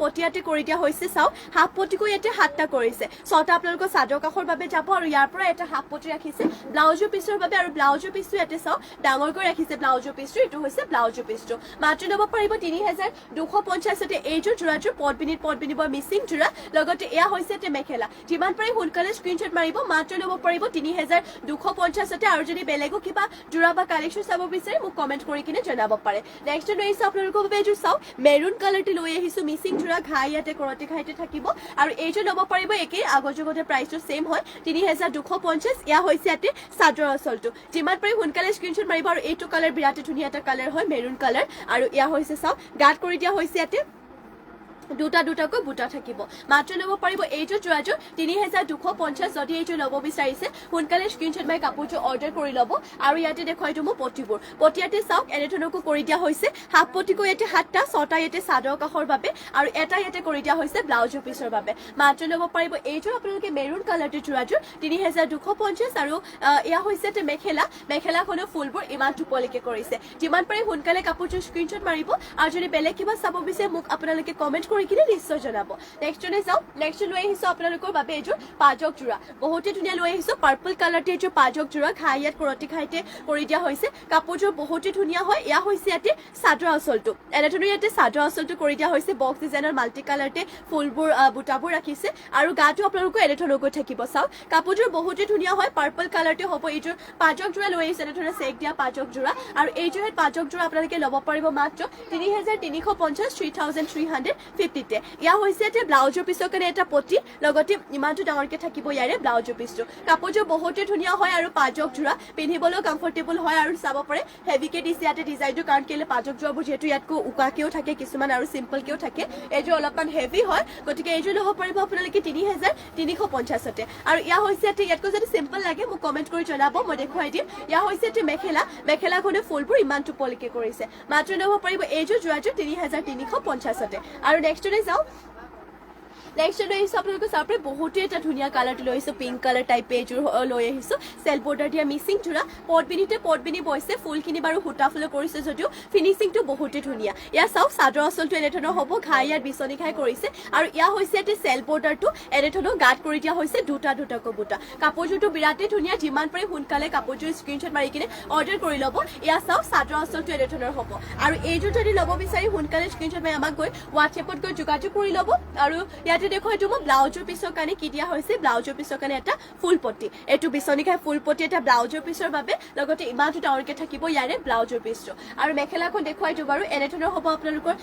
পটিয়াতে কৰি দিয়া হৈছে চাওক হাফ পটিকো ইয়াতে 7টা কৰিছে 6টা আপোনালোকৰ চাদৰ কাষৰ বাবে যাব আৰু ইয়াৰ পৰা এটা হাফ পটি ৰাখিছে ব্লাউজৰ পিছৰ বাবে আৰু ব্লাউজৰ পিছটো ইয়াতে চাওক ডাঙৰকৈ ৰাখিছে ব্লাউজৰ পিছটো এইটো হৈছে ব্লাউজৰ পিছটো মাত্ৰ ল'ব পাৰিব 3250 তে এইযোৰ যোৰাযোৰ পটবিনি বৰ মিচিং যোৰা লগতে এয়া হৈছে তে মেখেলা যিমান পাৰে সোনকালে স্ক্ৰীনশ্বট মাৰিব মাত্ৰ ল'ব পাৰিব 3250 তে আৰু যদি বেলেগো কিবা যোৰা বা কালেকশ্যন চাব বিচাৰে মোক কমেন্ট কৰি কিনে জনাব পাৰে নেক্সট লৈ আহিছো আপোনালোকৰ বাবে এইযোৰ চাওক মেৰুন কালাৰটি লৈ আহিছো মিচিং যোৰা ঘাই ইয়াতে কৰতি খাইতে থাকিব আৰু এইযোৰ ল'ব পাৰিব একে আগৰ যুগতে প্ৰাইচটো সেম হয় 3250 ইয়া হৈছে ইয়াতে চাদৰ আঁচলটো যিমান পাৰে সোনকালে স্ক্ৰীনশ্বট মাৰিব আৰু এইটো কালাৰ বিৰাট ধুনীয়া এটা কালাৰ হয় মেৰুন কালাৰ আৰু ইয়া হৈছে চাওক গাৰ্ড কৰি দিয়া হৈছে ইয়াতে দুটাকৈ বুটা থাকিব মাত্ৰ ল'ব পাৰিব এইটো যোৱাযোৰ 3250 যদি এইটো ল'ব বিচাৰিছে সোনকালে স্ক্ৰীনশ্বট মাৰি কাপোৰটো অৰ্ডাৰ কৰি ল'ব আৰু ইয়াতে দেখুৱাইটো মই পটিয়াতে চাওক এনেধৰণকৈ কৰি দিয়া হৈছে হাফ পটিকো ইয়াতে 7টা 6টা ইয়াতে চাদৰ কাষৰ বাবে আৰু এটা ইয়াতে কৰি দিয়া হৈছে ব্লাউজৰ পিছৰ বাবে মাত্ৰ ল'ব পাৰিব এইটো আপোনালোকে মেৰুন কালাৰটো যোৱাযোৰ 3250 আৰু এয়া হৈছে তে মেখেলাখনো ফুলবোৰ ইমান টুপলিকে কৰিছে যিমান পাৰে সোনকালে কাপোৰটো স্ক্ৰীনশ্বট মাৰিব আৰু যদি বেলেগ কিবা চাব বিচাৰে মোক আপোনালোকে কমেন্ট কৰি কিনে নিশ্চয় জনাব নেক্সটলৈ যাও নেক্সট লৈ আহিছো আপোনালোকৰ বাবে এইযোৰ পাজক যোৰা বহুতে ধুনীয়া লৈ আহিছো পাৰ্পল কালাৰতে এইযোৰ পাজক যোৰা খাই ইয়াত কৰতি খাইতে কৰি দিয়া হৈছে কাপোৰযোৰ বহুতে ধুনীয়া হয় এয়া হৈছে ইয়াতে চাদৰ আঁচলটো এনেধৰণে ইয়াতে চাদৰ আঁচলটো কৰি দিয়া হৈছে বক্স ডিজাইনৰ মাল্টি কালাৰতে ফুলবোৰ বুটাবোৰ ৰাখিছে আৰু গাটো আপোনালোকৰ এনেধৰণকৈ থাকিব চাওক কাপোৰযোৰ বহুতে ধুনীয়া হয় পাৰ্পল কালাৰতে হ'ব এইযোৰ পাজক যোৰা লৈ আহিছে এনেধৰণে চেক দিয়া পাজক যোৰা আৰু এইযোৰ পাজক যোৰা আপোনালোকে ল'ব পাৰিব মাত্ৰ 3350 3350 তে ইয়া হৈছে তে ব্লাউজৰ পিছৰ কাৰণে এটা পটি লগতে ইমানটো ডাঙৰকে থাকিব ইয়াৰে ব্লাউজৰ পিছটো কাপোৰযোৰ বহুতে ধুনীয়া হয় আৰু পাজক যোৰা পিন্ধিবলৈ কমফৰ্টেবল হয় আৰু চাব পাৰে হেভিকে দিছে ইয়াতে ডিজাইনটো কাৰণ কেলে পাজক যোৰাবোৰ যেহেতু ইয়াতকৈ উকাকেও থাকে কিছুমান আৰু চিম্পলকেও থাকে এইযোৰ অলপমান হেভি হয় গতিকে এইযোৰ ল'ব পাৰিব আপোনালোকে 3350 তে আৰু ইয়া হৈছে ইয়াতকৈ যদি চিম্পল লাগে মোক কমেন্ট কৰি জনাব মই দেখুৱাই দিম ইয়া হৈছে মেখেলাখনে ফুলবোৰ ইমান টুপলিকে কৰিছে মাত্ৰ ল'ব পাৰিব এইযোৰ যোৱাযোৰ 3350 তে আৰু নেক্সটলৈ যাও নেক্সট লৈ আহিছো আপোনালোকে চাব পাৰে বহুতে এটা ধুনীয়া কালাৰটো লৈ আহিছো পিংক কালাৰ টাইপ এইযোৰ লৈ আহিছো চেল বৰ্ডাৰ দিয়া মিচিং যোৰা পটবিনি বৈছে ফুলখিনি বাৰু সূতা ফুল কৰিছে যদিও ফিনিচিংটো বহুতে ধুনীয়া ইয়া চাওক চাদৰ আঁচলটো এনেধৰণৰ হ'ব ঘাই ইয়াত বিচনি খাই কৰিছে আৰু ইয়া হৈছে ইয়াতে চেল বৰ্ডাৰটো এনেধৰণৰ গাৰ্ড কৰি দিয়া হৈছে দুটাকৈ বুটা কাপোৰযোৰটো বিৰাটেই ধুনীয়া যিমান পাৰে সোনকালে কাপোৰযোৰ স্ক্ৰীনশ্বট মাৰি কিনে অৰ্ডাৰ কৰি ল'ব ইয়া চাওক চাদৰ আঁচলটো এনেধৰণৰ হ'ব আৰু এইযোৰ যদি ল'ব বিচাৰি সোনকালে স্ক্ৰীনশ্বট মাৰি আমাক গৈ হোৱাটছএপত গৈ যোগাযোগ কৰি ল'ব আৰু ইয়াতে দেখো এইটো মই ব্লাউজৰ পিছৰ কাৰণে কি দিয়া হৈছে ব্লাউজৰ পিছৰ কাৰণে এটা ফুল পটি এইটো বিচনি খাই ফুল পটি এটা ব্লাউজৰ পিছৰ বাবে লগতে ইমানটো ডাঙৰকে থাকিব ইয়াৰে ব্লাউজৰ পিছটো আৰু মেখেলাখন দেখুৱাইটো বাৰু এনেধৰণৰ হ'ব আপোনালোকৰ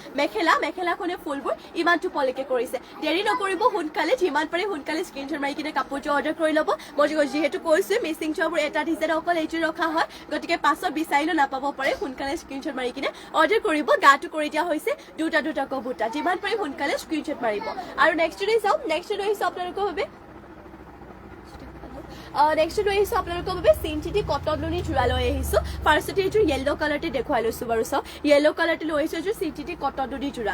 মেখেলাখনে ফুলবোৰ ইমানটো পলিকে কৰিছে দেৰি নকৰিব সোনকালে যিমান পাৰে সোনকালে স্ক্ৰীনশ্বট মাৰি কিনে কাপোৰযোৰ অৰ্ডাৰ কৰি ল'ব মই যিহেতু কৈছো মিচিং যোৰাবোৰ এটা ডিজাইন অকল এইযোৰ ৰখা হয় গতিকে পাছত বিচাৰিলেও নাপাব পাৰে সোনকালে স্ক্ৰীনশ্বট মাৰি কিনে অৰ্ডাৰ কৰিব গাটো কৰি দিয়া হৈছে দুটাকৈ বুটা যিমান পাৰে সোনকালে স্ক্ৰীনশ্বট মাৰিব আৰু নেক্সট লৈ আহিছো আপোনালোকৰ বাবে নেক্সট লৈ আহিছো আপোনালোকৰ বাবে চিনথেটিক কটন লুনি যোৰা লৈ আহিছো ফাৰ্ষ্টতে এইযোৰ য়েল্লো কালাৰতে দেখুৱাই লৈছো বাৰু চাওক য়েল্লো কালাৰতে লৈ আহিছো এইযোৰ চিনথেটিক কটন লুনি যোৰা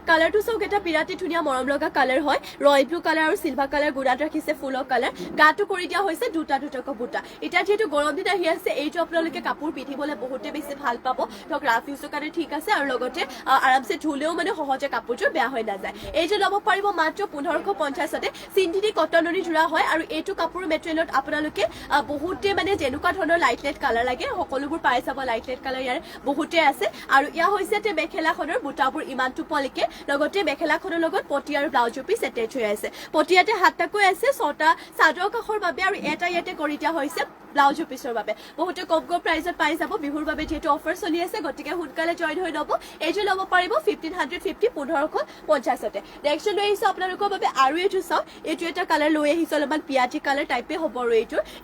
কালাৰটো চাওক এটা বিৰাটি ধুনীয়া মৰম লগা কালাৰ হয় ৰয়েল ব্লু কালাৰ আৰু সিলভাৰ কালাৰ গুড়াত ৰাখিছে ফুলৰ কালাৰ গাটো কৰি দিয়া হৈছে দুটা দুটাকৈ বুটা এতিয়া যেহেতু গৰম দিন আহি আছে এইটো আপোনালোকে কাপোৰ পিন্ধিবলৈ বহুতে বেছি ভাল পাব ধৰক ৰাফ ইউজৰ কাৰণে ঠিক আছে আৰু লগতে আৰামছে ধুলেও মানে সহজে কাপোৰযোৰ বেয়া হৈ নাযায় এইটো ল'ব পাৰিব মাত্ৰ 1550তে চিন্থেটিক কটনৰি জোৰা হয় আৰু এইটো কাপোৰ মেটেৰিয়েলত আপোনালোকে বহুতে মানে যেনেকুৱা ধৰণৰ লাইট কালাৰ লাগে সকলোবোৰ পাই যাব লাইট কালাৰ ইয়াৰ বহুতে আছে আৰু ইয়া হৈছে যে মেখেলাখনৰ বুটাবোৰ ইমানটো পলিকে লগতে মেখেলাখনৰ লগত পটি আৰু ব্লাউজৰ পিছ এটেচ হৈ আছে পটিয়াতে হাতটাকৈ আছে ছটা চাদৰ কাষৰ বাবে আৰু এটা ইয়াতে কৰি দিয়া হৈছে ব্লাউজৰ পিছৰ বাবে বহুতে কম কম প্ৰাইজত পাই যাব বিহুৰ বাবে যেহেতু অফাৰ চলি আছে গতিকে সোনকালে জইন হৈ ল'ব এইটো ল'ব পাৰিব 1550 নেক্সট লৈ আহিছো আপোনালোকৰ বাবে আৰু এইটো চাওক এইটো এটা কালাৰ লৈ আহিছো অলপমান পিয়াজি কালাৰ টাইপে হ'ব আৰু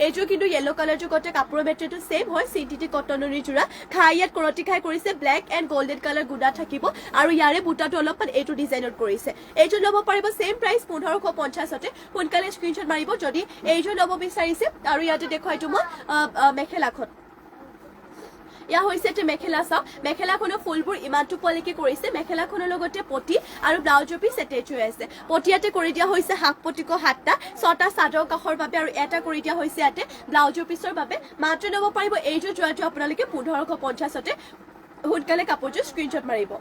এইটো কিন্তু য়েলো কালাৰটো গতে কাপোৰৰ মেটেৰিয়েলটো সেম হয় চিন্থেটিক কটনৰি জোৰা খাই ইয়াত কৰতি খাই কৰিছে ব্লেক এণ্ড গোল্ডেন কালাৰ গুডা থাকিব আৰু ইয়াৰে বুটাটো অলপমান এইটো ডিজাইনত কৰিছে এইটো ল'ব পাৰিব সেম প্ৰাইচ 1550তে সোনকালে স্ক্ৰীনশ্বট মাৰিব যদি এইটো ল'ব বিচাৰিছে আৰু ইয়াতে দেখুৱাইটো মই মেখেলাখন ইয়া হৈছে যে মেখেলা চাওক মেখেলাখনৰ ফুলবোৰ ইমানটো পলিকে কৰিছে মেখেলাখনৰ লগতে পটি আৰু ব্লাউজৰ পিছ এটেচ হৈ আছে পটিয়াতে কৰি দিয়া হৈছে হাফ পটিকো হাতটা ছটা চাদৰ কাষৰ বাবে আৰু এটা কৰি দিয়া হৈছে ইয়াতে ব্লাউজৰ পিছৰ বাবে মাত্ৰ ল'ব পাৰিব এইটো যোৱাটো আপোনালোকে 1550তে সোনকালে কাপোৰযোৰ স্ক্ৰীনশ্বট মাৰিব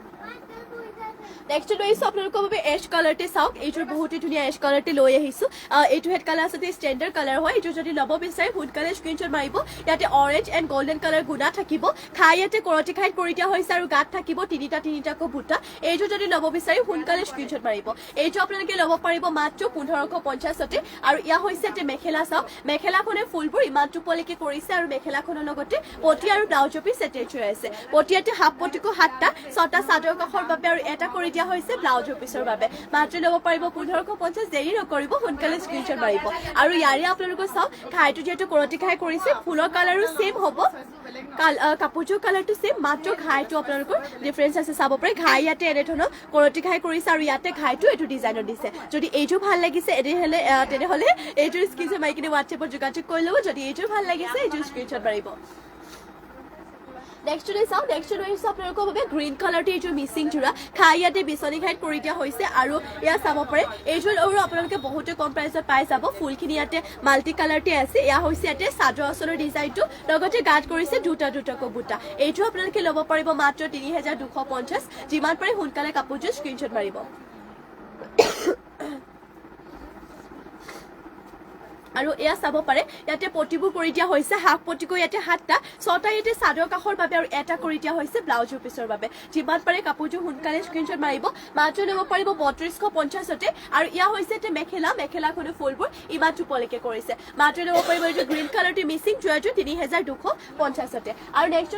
নেক্সট লৈ আহিছো আপোনালোকৰ বাবে এছ কালাৰতে চাওক এইটোৰ বহুতে ধুনীয়া এছ কালাৰতে লৈ আহিছো এইটো হেড কালাৰ আছে ষ্টেণ্ডাৰ্ড কালাৰ হয় এইটো যদি ল'ব বিচাৰে সোনকালে স্ক্ৰীনশ্বট মাৰিব ইয়াতে অৰেঞ্জ এণ্ড গোল্ডেন কালাৰ গুণা থাকিব খাই ইয়াতে কৰতি খাই কৰি দিয়া হৈছে আৰু গাত থাকিব তিনিটাকৈ বুটা এইটো যদি ল'ব বিচাৰি সোনকালে স্ক্ৰীনশ্বট মাৰিব এইটো আপোনালোকে ল'ব পাৰিব মাত্ৰ 1550তে আৰু ইয়া হৈছে যে মেখেলা চাওক মেখেলাখনে ফুলবোৰ ইমানটো পলিকে কৰিছে আৰু মেখেলাখনৰ লগতে পটি আৰু ব্লাউজৰ পিছ এটেচ হৈ আছে পটিয়াতে হাফ পটিকো হাতটা ছটা চাদৰ কাষৰ বাবে আৰু এটা কৰি দিয়া হৈছে ব্লাউজৰ পিছৰ বাবে মাত্ৰ ল'ব পাৰিব 1550 দেৰি নকৰিব সোনকালে স্ক্ৰীনশ্বট মাৰিব আৰু ইয়াৰে আপোনালোকৰ চাওক খাইটো যেহেতু কৰতি খাই কৰিছে ফুলৰ কালাৰো সেম হ'ব কাপোৰযোৰ কালাৰটো সেম মাত্ৰ ঘাইটো আপোনালোকৰ ডিফাৰেঞ্চ আছে চাব পাৰে ঘাই ইয়াতে এনেধৰণৰ কৰতি খাই কৰিছে আৰু ইয়াতে ঘাইটো এইটো ডিজাইনত দিছে যদি এইটো ভাল লাগিছে তেনেহ'লে এইটোৰ স্ক্ৰীনশ্বট মাৰি কিনে হোৱাটছএপত যোগাযোগ কৰি ল'ব যদি এইটো ভাল লাগিছে এইটোৰ স্ক্ৰীনশ্বট মাৰিব নেক্সট লৈ চাওঁ নেক্সট লৈ আহিছো আপোনালোকৰ বাবে গ্ৰীণ কালাৰটো এইটো মিচিং জোৰা খাই ইয়াতে বিচনী ঘাইত কৰি দিয়া হৈছে আৰু এয়া চাব পাৰে এইযোৰ আৰু আপোনালোকে বহুতে কম প্ৰাইচত পাই যাব ফুলখিনি ইয়াতে মাল্টি কালাৰতে আছে এয়া হৈছে ইয়াতে চাদৰ আঁচলৰ ডিজাইনটো লগতে গাত কৰিছে দুটাকৈ বুটা এইটো আপোনালোকে ল'ব পাৰিব মাত্ৰ 3250 যিমান পাৰে সোনকালে কাপোৰযোৰ স্ক্ৰীনশ্বট মাৰিব আৰু এয়া চাব পাৰে ইয়াতে পটিবোৰ কৰি দিয়া হৈছে হাফ পটিকো ইয়াতে হাতটা ছটা ইয়াতে চাদৰ কাষৰ বাবে আৰু এটা কৰি দিয়া হৈছে ব্লাউজৰ পিছৰ বাবে যিমান পাৰে কাপোৰযোৰ সোনকালে স্ক্ৰীনশ্বট মাৰিব মাত্ৰ ল'ব পাৰিব 3250তে আৰু ইয়া হৈছে যে মেখেলাখনৰ ফুলবোৰ ইমানটো পলিকে কৰিছে মাত্ৰ ল'ব পাৰিব এইটো গ্ৰীণ কালাৰটো মিচিং যোৱাটো 3250তে আৰু নেক্সট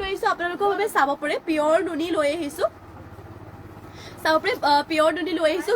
লৈ আহিছো আপোনালোকৰ বাবে চাব পাৰে পিয়ৰ নুনি লৈ আহিছো চাব পাৰে পিয়ৰ নুনি লৈ আহিছো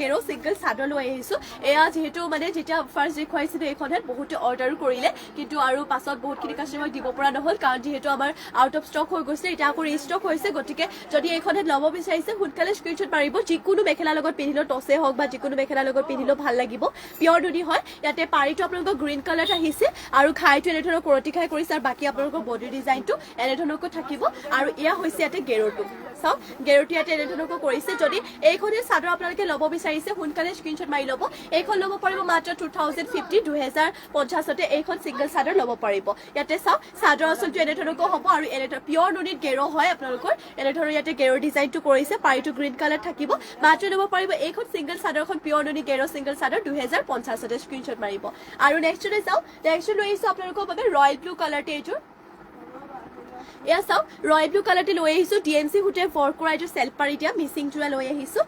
গেৰো চিংগল চাদৰ লৈ আহিছো এয়া যেহেতু মানে যেতিয়া ফাৰ্ষ্ট দেখুৱাইছিলো এইখনত বহুতে অৰ্ডাৰো কৰিলে কিন্তু আৰু পাছত বহুতখিনি কাষ্টমাৰক দিব পৰা নহ'ল কাৰণ যিহেতু আমাৰ আউট অফ ষ্টক হৈ গৈছে এতিয়া আকৌ ৰিষ্টক হৈছে গতিকে যদি এইখনত ল'ব বিচাৰিছে সোনকালে স্ক্ৰীনশ্বট মাৰিব যিকোনো মেখেলাৰ লগত পিন্ধিলেও টছে হওক বা যিকোনো মেখেলাৰ লগত পিন্ধিলেও ভাল লাগিব পিয়ৰ নুনি হয় ইয়াতে পাৰিটো আপোনালোকৰ গ্ৰীণ কালাৰত আহিছে আৰু খাইটো এনেধৰণৰ কৰতি খাই কৰিছে আৰু বাকী আপোনালোকৰ বডি ডিজাইনটো এনেধৰণকৈ থাকিব আৰু এয়া হৈছে ইয়াতে গেৰোটো চাওক গেৰোটো ইয়াতে এনেধৰণকৈ কৰিছে যদি এইখনে চাদৰ আপোনালোকে ল'ব বিচাৰিছে সোনকালে স্ক্ৰীনশ্বট মাৰি ল'ব এইখন ল'ব পাৰিব মাত্ৰ 2050তে এইখন সিংগল চাদৰ ল'ব পাৰিব ইয়াতে চাওক চাদৰ আঁচলটো এনেধৰণকৈ হ'ব আৰু এনেধৰণৰ পিয়ৰ নুনিত গেৰো হয় আপোনালোকৰ এনেধৰণৰ ইয়াতে গেৰো ডিজাইনটো কৰিছে পাৰিটো গ্ৰীণ কালাৰ থাকিব মাত্ৰ ল'ব পাৰিব এইখন সিংগল চাদৰখন পিয়ৰ নুনি গেৰো সিংগল চাদৰ 2050তে স্ক্ৰীনশ্বট মাৰিব আৰু নেক্সট লৈ আহিছো আপোনালোকৰ বাবে ৰয়েল ব্লু কালাৰটো এইযোৰ এয়া চাওক ৰয়েল ব্লু কালাৰতে লৈ আহিছো ডিএমচি সূতে ফৰ কৰা এইটো চেল্ফ পাৰি দিয়া মিচিং জোৰা লৈ আহিছো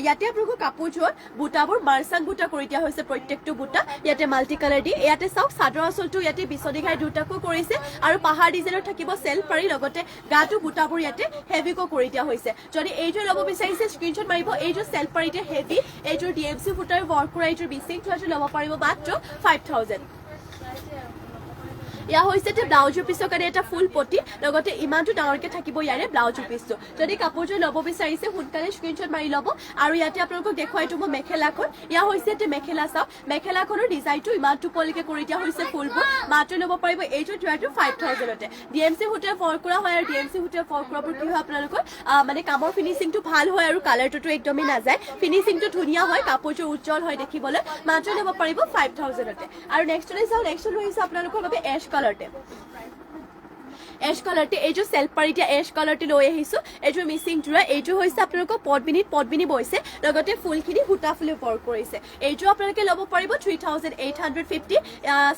ইয়াতে আপোনালোকৰ কাপোৰযোৰত বুটাবোৰ মাৰ্চাং বুটা কৰি দিয়া হৈছে প্ৰত্যেকটো বুটা ইয়াতে মাল্টি কালাৰ দি ইয়াতে চাওক চাদৰ আঁচলটো ইয়াতে বিচনী ঘাই দুটাকৈ কৰিছে আৰু পাহাৰ ডিজাইনত থাকিব চেল্ফ পাৰি লগতে গাটো বুটাবোৰ ইয়াতে হেভিকৈ কৰি দিয়া হৈছে যদি এইযোৰ ল'ব বিচাৰিছে স্ক্ৰীনশ্বট মাৰিব এইযোৰ চেল্ফ পাৰিতে হেভি এইযোৰ ডিএমচি সূতাৰ ৱৰ্ক কৰা এইযোৰ মিচিং জোৰাটো ল'ব পাৰিব মাত্ৰ 5000 ইয়া হৈছে যে ব্লাউজৰ পিছৰ কাৰণে এটা ফুল পটি লগতে ইমানটো ডাঙৰকে থাকিব ইয়াৰে ব্লাউজৰ পিছটো যদি কাপোৰযোৰ ল'ব বিচাৰিছে সোনকালে স্ক্ৰীনশ্বট মাৰি ল'ব আৰু ইয়াতে আপোনালোকক দেখুৱাইটো মই মেখেলাখন ইয়া হৈছে যে মেখেলা চাওক মেখেলাখনৰ ডিজাইনটো ইমানটো পলিকে কৰি দিয়া হৈছে ফুলবোৰ মাত্ৰ ল'ব পাৰিব এইযোৰ যোৱাটো 5000তে ডিএমচি হোটেল ফৰ কৰা হয় আৰু ডিএমচি হোটেল ফৰ কৰাবোৰ কি হয় আপোনালোকৰ মানে কামৰ ফিনিচিংটো ভাল হয় আৰু কালাৰটো একদমেই নাযায় ফিনিচিংটো ধুনীয়া হয় কাপোৰযোৰ উজ্জ্বল হয় দেখিবলৈ মাত্ৰ ল'ব পাৰিব 5000তে আৰু নেক্সটলৈ চাওঁ নেক্সট লৈ আহিছে আপোনালোকৰ বাবে এছ কালাৰতে এছ কালাৰতে এইযোৰ চেল্ফ পাৰি দিয়া এছ কালাৰতে লৈ আহিছো এইযোৰ মিচিং যোৰা এইযোৰ হৈছে আপোনালোকৰ পদ্মিনী বৈছে লগতে ফুলখিনি সূতা ফুলে ৱৰ্ক কৰিছে এইযোৰ আপোনালোকে ল'ব পাৰিব 3850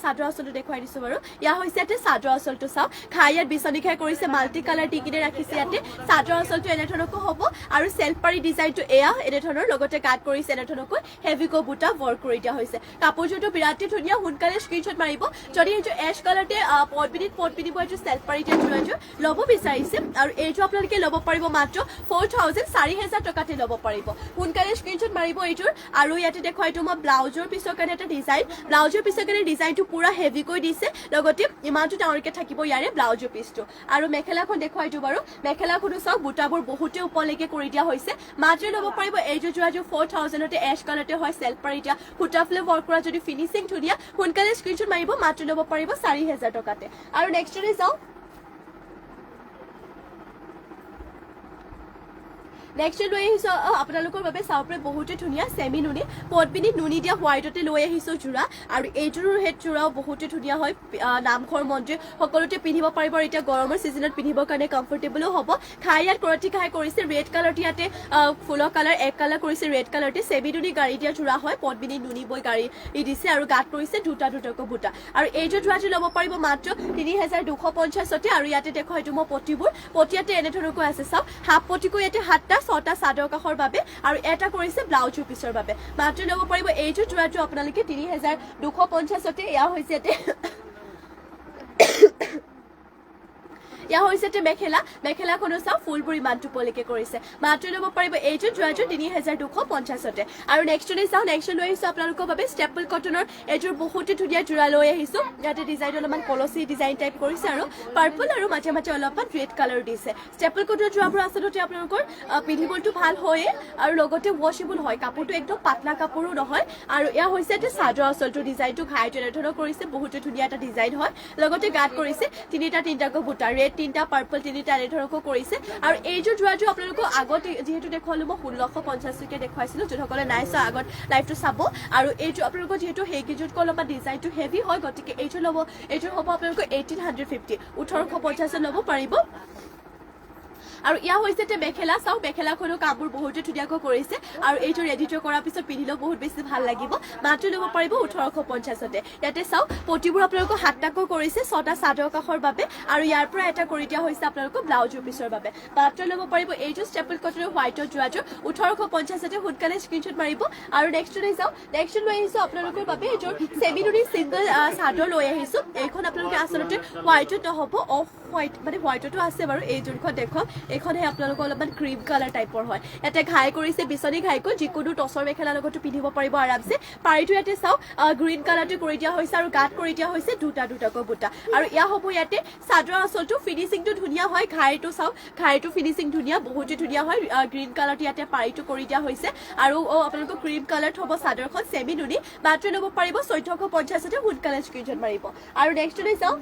চাদৰ আঁচলটো দেখুৱাই দিছো বাৰু ইয়া হৈছে ইয়াতে চাদৰ আঁচলটো চাওক খাই ইয়াত বিচনী খাই কৰিছে মাল্টি কালাৰ দি কিনে ৰাখিছে ইয়াতে চাদৰ আঁচলটো এনেধৰণকৈ হ'ব আৰু চেল্ফ পাৰি ডিজাইনটো এয়া এনেধৰণৰ লগতে কাট কৰিছে এনেধৰণকৈ হেভিকৈ বুটা ৱৰ্ক কৰি দিয়া হৈছে কাপোৰযোৰটো বিৰাটেই ধুনীয়া সোনকালে স্ক্ৰীনশ্বট মাৰিব যদি এইযোৰ এছ কালাৰতে পদ্মিনী বৈযোৰ চেল্ফ পাৰি ল'ব বিচাৰিছে আৰু এইটো আপোনালোকে ল'ব পাৰিব মাত্ৰ 4000 টকাতে ল'ব পাৰিব সোনকালে স্ক্ৰীনশ্বট মাৰিব এইটোৰ আৰু ইয়াতে দেখুৱাইটো মই ব্লাউজৰ পিছৰ কাৰণে এটা ডিজাইন ব্লাউজৰ পিছৰ কাৰণে ডিজাইনটো পুৰা হেভিকৈ দিছে লগতে ইমানটো ডাঙৰকে থাকিব ইয়াৰে ব্লাউজৰ পিছটো আৰু মেখেলাখন দেখুৱাইটো বাৰু মেখেলাখনো চাওক বুটাবোৰ বহুতে ওপৰলৈকে কৰি দিয়া হৈছে মাত্ৰ ল'ব পাৰিব এইযোৰ যোৱাযোৰ 4000তে এছ কালাৰতে হয় চেল্ফ পাৰি দিয়া সূতা ফ্লে ৱৰ্ক কৰা যদি ফিনিচিং ধুনীয়া সোনকালে স্ক্ৰীনশ্বট মাৰিব মাত্ৰ ল'ব পাৰিব 4000 টকাতে আৰু নেক্সটলৈ যাওঁ নেক্সট লৈ আহিছো আপোনালোকৰ বাবে চাওপৰে বহুতে ধুনীয়া সেমি নুনি পদ্মিনী নুনি দিয়া হোৱাইটতে লৈ আহিছো জোৰা আৰু এইযোৰৰ হেড জোৰাও বহুতে ধুনীয়া হয় নামঘৰ মন্দিৰ সকলোতে পিন্ধিব পাৰিব আৰু এতিয়া গৰমৰ সিজনত পিন্ধিবৰ কাৰণে কমফৰ্টেবলো হ'ব খাই ইয়াত কৰতি খাই কৰিছে ৰেড কালাৰটি ইয়াতে ফুলৰ কালাৰ এক কালাৰ কৰিছে ৰেড কালাৰটি সেমি নুনি গাড়ী দিয়া জোৰা হয় পদ্মিনী নুনি বৈ গাড়ী দিছে আৰু গাত কৰিছে দুটাকৈ বুটা আৰু এইযোৰ জোৰাটো ল'ব পাৰিব মাত্ৰ 3250তে আৰু ইয়াতে দেখো এইটো মই পটিবোৰ পটিয়াতে এনেধৰণকৈ আছে চাওক হাফ পটিকৈ ইয়াতে হাতটা ছটা চাদৰ কাষৰ বাবে আৰু এটা কৰিছে ব্লাউজৰ পিছৰ বাবে মাত্ৰ ল'ব পাৰিব এইযোৰ জোৰাটো আপোনালোকে 3250তে ইয়া হৈছে ইয়াতে ইয়া হৈছে যে মেখেলাখনো চাও ফুলবোৰ ইমানটো পলিকে কৰিছে মাত্ৰ ল'ব পাৰিব এইযোৰ জোৰাটো 3250তে আৰু নেক্সটলৈ চাও নেক্সট লৈ আহিছো আপোনালোকৰ বাবে ষ্টেপল কটনৰ এইযোৰ বহুতে ধুনীয়া জোৰা লৈ আহিছো ইয়াতে ডিজাইন অলপমান কলচি ডিজাইন টাইপ কৰিছে আৰু পাৰ্পল আৰু মাজে মাজে অলপমান ৰেড কালাৰ দিছে ষ্টেপল কটনৰ জোৰাবোৰ আচলতে আপোনালোকৰ পিন্ধিবলটো ভাল হয় আৰু লগতে ৱাশেবল হয় কাপোৰটো একদম পাতলা কাপোৰো নহয় আৰু ইয়া হৈছে যে চাদৰ আঁচলটো ডিজাইনটো ঘাইটো এনেধৰণৰ কৰিছে বহুতে ধুনীয়া এটা ডিজাইন হয় লগতে গাত কৰিছে তিনিটাকৈ বুটা ৰেড তিনিটা পাৰ্পল তিনিটা এনেধৰণকৈ কৰিছে আৰু এইযোৰ জোৰাটো আপোনালোকক আগত যিহেতু দেখুৱালো মই 1650কে দেখুৱাইছিলো যোনসকলে নাই চোৱা আগত লাইভটো চাব আৰু এইযোৰ আপোনালোকৰ যিহেতু সেইকেইযোৰতকৈ অলপমান ডিজাইনটো হেভি হয় গতিকে এইযোৰ হ'ব আপোনালোকৰ 1850 1850 ল'ব পাৰিব আৰু ইয়া হৈছে যে মেখেলা চাও মেখেলাখনো কাপোৰ বহুতে ধুনীয়াকৈ কৰিছে আৰু এইটো ৰেডিটো কৰাৰ পিছত পিন্ধিলেও বহুত বেছি ভাল লাগিব মাত্ৰ ল'ব পাৰিব 1850তে ইয়াতে চাও পটিবোৰ আপোনালোকক হাতটাকৈ কৰিছে ছটা চাদৰ কাষৰ বাবে আৰু ইয়াৰ পৰা এটা কৰি দিয়া হৈছে আপোনালোকক ব্লাউজৰ পিছৰ বাবে মাত্ৰ ল'ব পাৰিব এইটো ষ্টেপল কটনৰ হোৱাইটৰ জোৰাটো 1850তে সোনকালে স্ক্ৰীনশ্বট মাৰিব আৰু নেক্সটলৈ যাও নেক্সট লৈ আহিছো আপোনালোকৰ বাবে এইযোৰ সেমি নুনি সিংগল চাদৰ লৈ আহিছো এইখন আপোনালোকে আচলতে হোৱাইটত নহ'ব অফ হোৱাইট মানে হোৱাইটতো আছে বাৰু এইযোৰখন দেখক এইখনহে আপোনালোকৰ অলপমান ক্ৰীম কালাৰ টাইপৰ হয় ইয়াতে ঘাই কৰিছে বিচনী ঘাইকৈ যিকোনো টচৰ মেখেলা লগতো পিন্ধিব পাৰিব আৰামছে পাৰিটো ইয়াতে চাও গ্ৰীণ কালাৰটো কৰি দিয়া হৈছে আৰু গাত কৰি দিয়া হৈছে দুটাকৈ বুটা আৰু ইয়া হ'ব ইয়াতে চাদৰ আঁচলটো ফিনিচিংটো ধুনীয়া হয় ঘাইটো চাও ঘাইটো ফিনিচিং ধুনীয়া বহুতে ধুনীয়া হয় গ্ৰীণ কালাৰটো ইয়াতে পাৰিটো কৰি দিয়া হৈছে আৰু আপোনালোকৰ ক্ৰীম কালাৰত হ'ব চাদৰখন সেমি নুনি মাত্ৰ ল'ব পাৰিব 1450তে সোনকালে স্ক্ৰীনশ্বট মাৰিব আৰু নেক্সটলৈ চাও